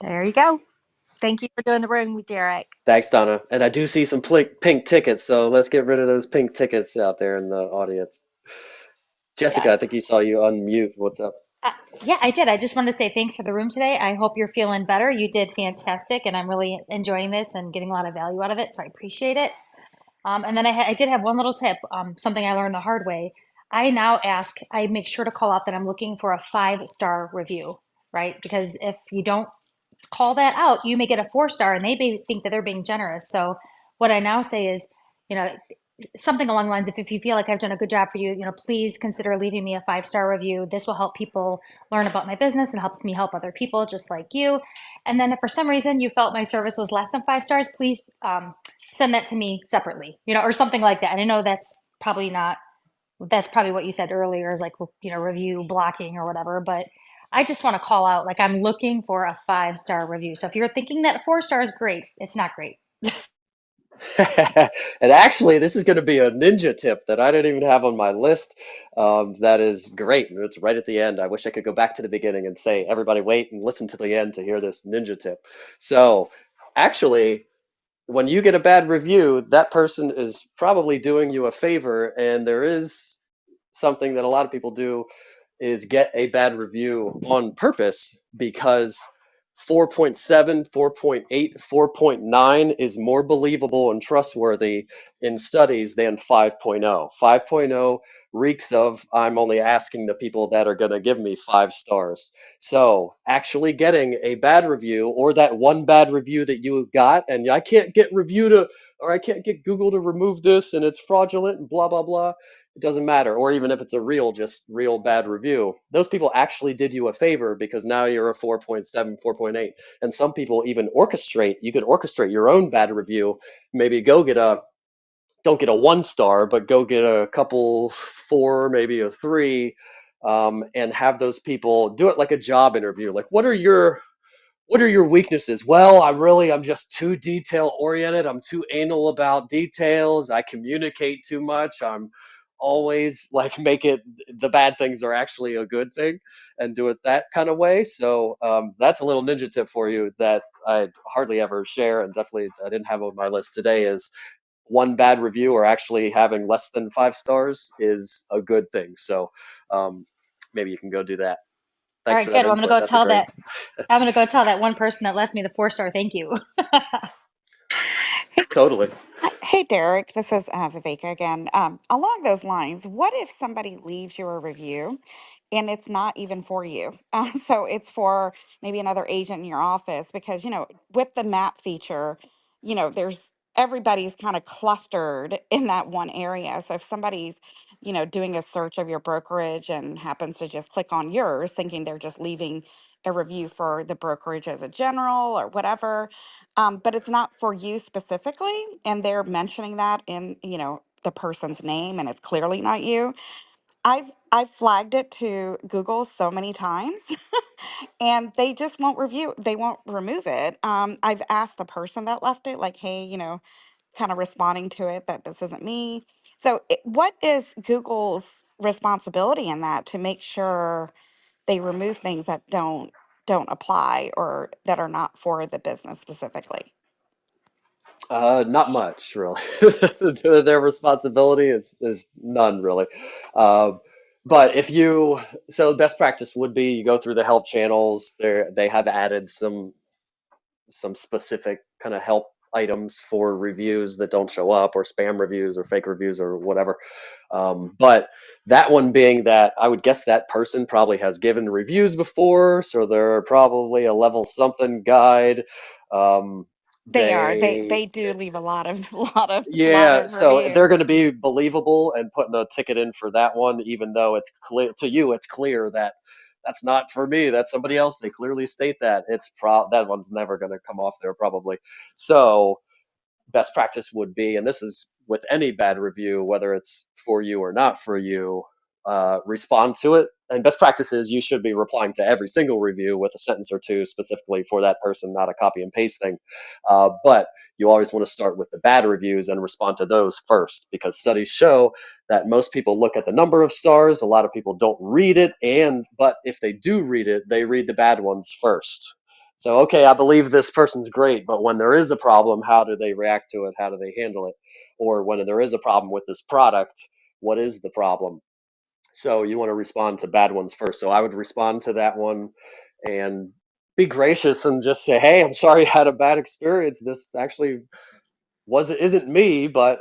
Speaker 9: there you go. Thank you for doing the room with Derek.
Speaker 1: Thanks, Donna. And I do see some pink tickets, so let's get rid of those pink tickets out there in the audience. Jessica, I
Speaker 10: Yes.
Speaker 1: think you saw you unmute. What's up?
Speaker 10: Uh, yeah, I did. I just wanted to say thanks for the room today. I hope you're feeling better. You did fantastic, and I'm really enjoying this and getting a lot of value out of it. So I appreciate it. And then I did have one little tip, something I learned the hard way. I make sure to call out that I'm looking for a 5 star review, right? Because if you don't call that out, you may get a 4 star and think that they're being generous. So what I now say is, you know, something along the lines of, if you feel like I've done a good job for you, please consider leaving me a 5 star review. This will help people learn about my business and helps me help other people just like you. And then if for some reason you felt my service was less than 5 stars, please send that to me separately, or something like that. And I know that's probably what you said earlier is like, review blocking or whatever, but I just want to call out, like, I'm looking for a 5 star review. So if you're thinking that a 4 star is great, it's not great.
Speaker 1: And actually, this is going to be a ninja tip that I didn't even have on my list. That is great. And it's right at the end. I wish I could go back to the beginning and say, everybody wait and listen to the end to hear this ninja tip. So, actually, when you get a bad review, that person is probably doing you a favor, and there is something that a lot of people do is get a bad review on purpose because 4.7, 4.8, 4.9 is more believable and trustworthy in studies than 5.0. 5.0 reeks of I'm only asking the people that are going to give me 5 stars. So actually getting a bad review or that one bad review that you got, and I can't get review to, or I can't get Google to remove this and it's fraudulent and blah, blah, blah, it doesn't matter. Or even if it's a real, just real bad review, those people actually did you a favor because now you're a 4.7, 4.8. And some people even orchestrate, you could orchestrate your own bad review. Maybe go get a, don't get a 1 star, but go get a couple 4, maybe a 3, and have those people do it like a job interview. Like, what are your weaknesses? Well, I'm just too detail oriented. I'm too anal about details. I communicate too much. I'm always like make it the bad things are actually a good thing and do it that kind of way. So that's a little ninja tip for you that I hardly ever share and definitely I didn't have on my list today is one bad review or actually having less than 5 stars is a good thing. So maybe you can go do that.
Speaker 10: All
Speaker 1: Thanks
Speaker 10: right,
Speaker 1: for
Speaker 10: good.
Speaker 1: that
Speaker 10: Well,
Speaker 1: input. That's a great.
Speaker 10: I'm gonna go tell that one person that left me the 4 star thank you.
Speaker 1: Totally.
Speaker 8: Hey, Derek, this is Viveka again. Along those lines, what if somebody leaves you a review and it's not even for you? So it's for maybe another agent in your office because, with the map feature, there's everybody's kind of clustered in that one area. So if somebody's, doing a search of your brokerage and happens to just click on yours, thinking they're just leaving a review for the brokerage as a general or whatever, but it's not for you specifically, and they're mentioning that in the person's name, and it's clearly not you. I've flagged it to Google so many times, and they just won't review. They won't remove it. I've asked the person that left it, like, hey, kind of responding to it that this isn't me. So, what is Google's responsibility in that to make sure they remove things that don't apply or that are not for the business specifically?
Speaker 1: Not much, really. Their responsibility is none, really. Um, but if you, so best practice would be you go through the help channels. They have added some specific kind of help items for reviews that don't show up, or spam reviews, or fake reviews, or whatever. But that one being that I would guess that person probably has given reviews before, so they're probably a level something guide. Um,
Speaker 8: They are. They
Speaker 1: they
Speaker 8: they do leave a lot of lot
Speaker 1: yeah,
Speaker 8: of
Speaker 1: so they're
Speaker 8: reviews.
Speaker 1: going to be believable and putting a ticket in for that one, even though it's clear to you, it's clear that that's not for me, that's somebody else. They clearly state that that one's never going to come off there probably. So best practice would be, and this is with any bad review, whether it's for you or not for you, respond to it. And best practice is you should be replying to every single review with a sentence or two specifically for that person, not a copy and paste thing. But you always want to start with the bad reviews and respond to those first, because studies show that most people look at the number of stars. A lot of people don't read it, but if they do read it, they read the bad ones first. So, okay, I believe this person's great, but when there is a problem, how do they react to it? How do they handle it? Or when there is a problem with this product, what is the problem? So you want to respond to bad ones first. So I would respond to that one and be gracious and just say, "Hey, I'm sorry I had a bad experience. This actually wasn't isn't me, but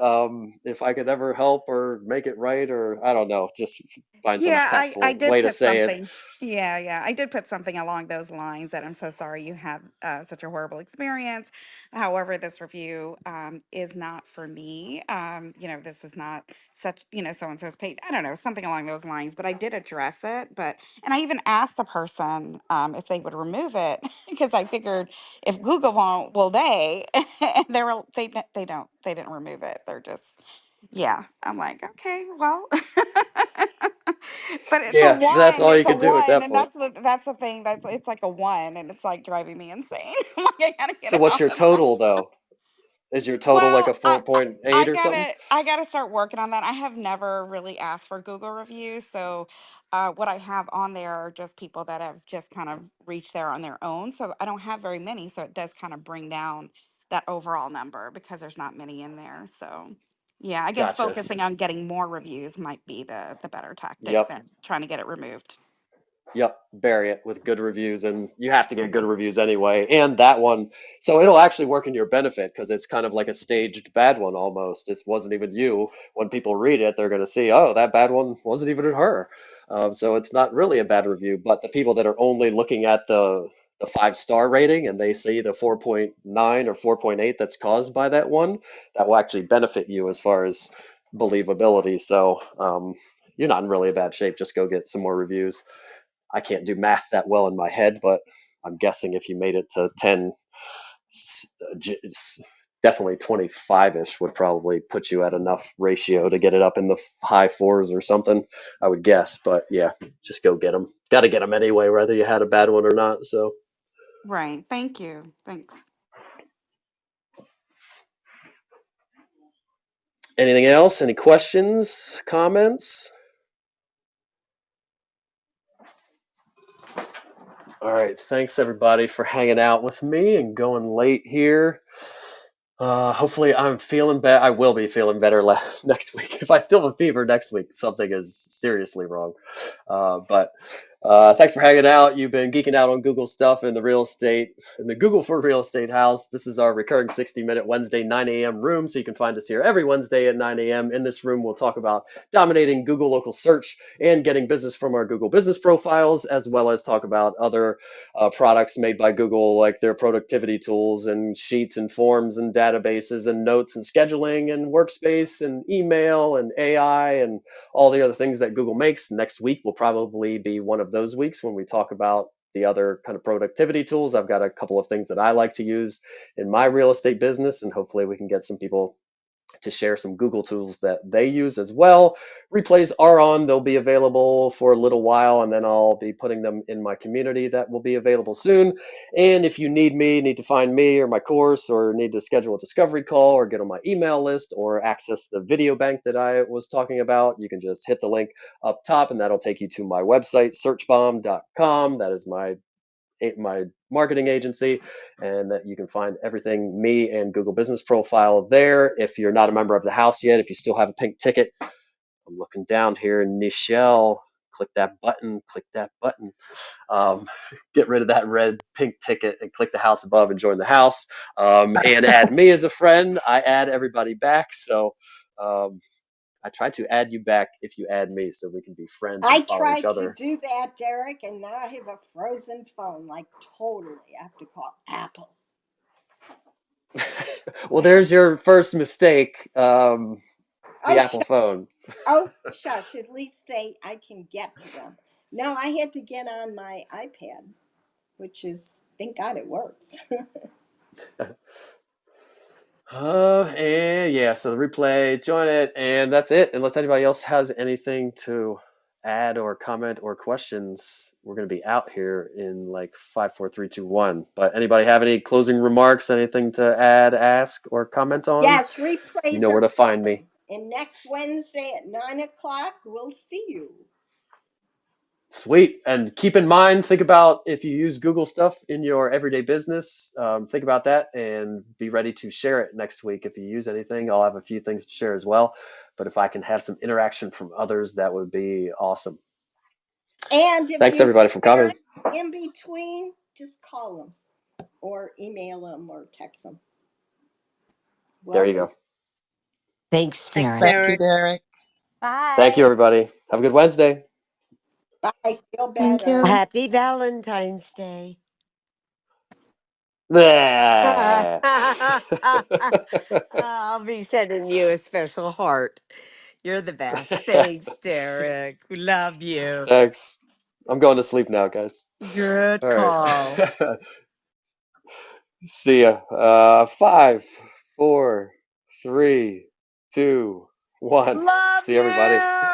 Speaker 1: if I could ever help or make it right, or I don't know, just find some
Speaker 8: Yeah, I
Speaker 1: tactful
Speaker 8: did
Speaker 1: way to
Speaker 8: put
Speaker 1: say it."
Speaker 8: something. Yeah, yeah, I did put something along those lines that I'm so sorry you had such a horrible experience. However, this review is not for me. This is not such, so and so's page. I don't know, something along those lines. But I did address it. And I even asked the person if they would remove it because I figured if Google won't, will they? And they didn't remove it. They're just, yeah. I'm like, okay, well. But it's a
Speaker 1: Yeah, that's
Speaker 8: one.
Speaker 1: all you
Speaker 8: It's a
Speaker 1: can do at
Speaker 8: one,
Speaker 1: that
Speaker 8: and
Speaker 1: point.
Speaker 8: that's the thing. It's like a one, and it's like driving me insane. I'm like, I gotta get
Speaker 1: So what's
Speaker 8: out
Speaker 1: your
Speaker 8: of that.
Speaker 1: total though? Is your total like a
Speaker 8: Well,
Speaker 1: 4.8 or something?
Speaker 8: I gotta start working on that. I have never really asked for Google reviews, so what I have on there are just people that have just kind of reached there on their own. So I don't have very many, so it does kind of bring down that overall number because there's not many in there. So yeah, I guess
Speaker 1: Gotcha.
Speaker 8: focusing on getting more reviews might be the better tactic
Speaker 1: Yep.
Speaker 8: than trying to get it removed.
Speaker 1: Yep, bury it with good reviews, and you have to get good reviews anyway. And that one, so it'll actually work in your benefit because it's kind of like a staged bad one almost. It wasn't even you. When people read it, they're going to see, oh, that bad one wasn't even her. So it's not really a bad review. But the people that are only looking at the 5-star rating and they see the 4.9 or 4.8 that's caused by that one, that will actually benefit you as far as believability. So you're not in really a bad shape. Just go get some more reviews. I can't do math that well in my head, but I'm guessing if you made it to 10, definitely 25-ish would probably put you at enough ratio to get it up in the high fours or something, I would guess. But yeah, just go get them. Got to get them anyway, whether you had a bad one or not. So,
Speaker 8: Right. Thank you. Thanks.
Speaker 1: anything else? Any questions, comments? All right. Thanks everybody for hanging out with me and going late here. Hopefully I'm feeling better. I will be feeling better next week. If I still have a fever next week, something is seriously wrong. But thanks for hanging out. You've been geeking out on Google stuff in the real estate, in the Google for Real Estate house. This is our recurring 60-minute Wednesday 9 a.m. room. So you can find us here every Wednesday at 9 a.m. In this room, we'll talk about dominating Google local search and getting business from our Google business profiles, as well as talk about other products made by Google, like their productivity tools and sheets and forms and databases and notes and scheduling and workspace and email and AI and all the other things that Google makes. Next week will probably be one of those weeks when we talk about the other kind of productivity tools. I've got a couple of things that I like to use in my real estate business, and hopefully we can get some people to share some Google tools that they use as well. Replays are on. They'll be available for a little while, and then I'll be putting them in my community that will be available soon. And if you need me, need to find me or my course, or need to schedule a discovery call or get on my email list or access the video bank that I was talking about, you can just hit the link up top, and that'll take you to my website, searchbomb.com. That is my marketing agency, and that you can find everything me and Google Business Profile there. If you're not a member of the house yet, if you still have a pink ticket, I'm looking down here, Nichelle, click that button, um, get rid of that red pink ticket and click the house above and join the house, and add me as a friend. I add everybody back, so I try to add you back if you add me so we can be friends and
Speaker 2: I
Speaker 1: follow each
Speaker 2: tried to
Speaker 1: other.
Speaker 2: do that, Derek, and now I have a frozen phone. Like, totally. I have to call Apple.
Speaker 1: Well, there's your first mistake, the
Speaker 2: Oh,
Speaker 1: Apple phone.
Speaker 2: oh, shush. At least I can get to them. No, I had to get on my iPad, which is, thank God it works.
Speaker 1: And yeah, so the replay, join it, and that's it. Unless anybody else has anything to add or comment or questions, we're gonna be out here in like 5, 4, 3, 2, 1. But anybody have any closing remarks, anything to add, ask, or comment on?
Speaker 2: Yes,
Speaker 1: You
Speaker 2: replays
Speaker 1: know where
Speaker 2: are
Speaker 1: to find me.
Speaker 2: on. And next Wednesday at 9 o'clock, we'll see you.
Speaker 1: Sweet. And keep in mind, think about if you use Google stuff in your everyday business, think about that and be ready to share it next week. If you use anything, I'll have a few things to share as well. But if I can have some interaction from others, that would be awesome.
Speaker 2: And if
Speaker 1: Thanks
Speaker 2: you
Speaker 1: everybody for
Speaker 2: have time
Speaker 1: coming.
Speaker 2: in between, just call them or email them or text them.
Speaker 1: There you
Speaker 2: Well,
Speaker 1: go.
Speaker 15: Thanks,
Speaker 5: Thanks,
Speaker 15: Derek.
Speaker 4: Thank you,
Speaker 5: Derek.
Speaker 4: Derek.
Speaker 1: Thank you,
Speaker 9: Bye.
Speaker 1: everybody. Have a good Wednesday.
Speaker 2: bye. Feel
Speaker 5: Thank you.
Speaker 2: better.
Speaker 15: Happy Valentine's Day.
Speaker 1: Blah.
Speaker 15: I'll be sending you a special heart. You're the best. Thanks, Derek. We love you.
Speaker 1: Thanks. I'm going to sleep now, guys.
Speaker 15: Good
Speaker 1: All right.
Speaker 15: call.
Speaker 1: See ya. 5, 4, 3, 2, 1.
Speaker 15: Love
Speaker 1: See everybody.
Speaker 15: you.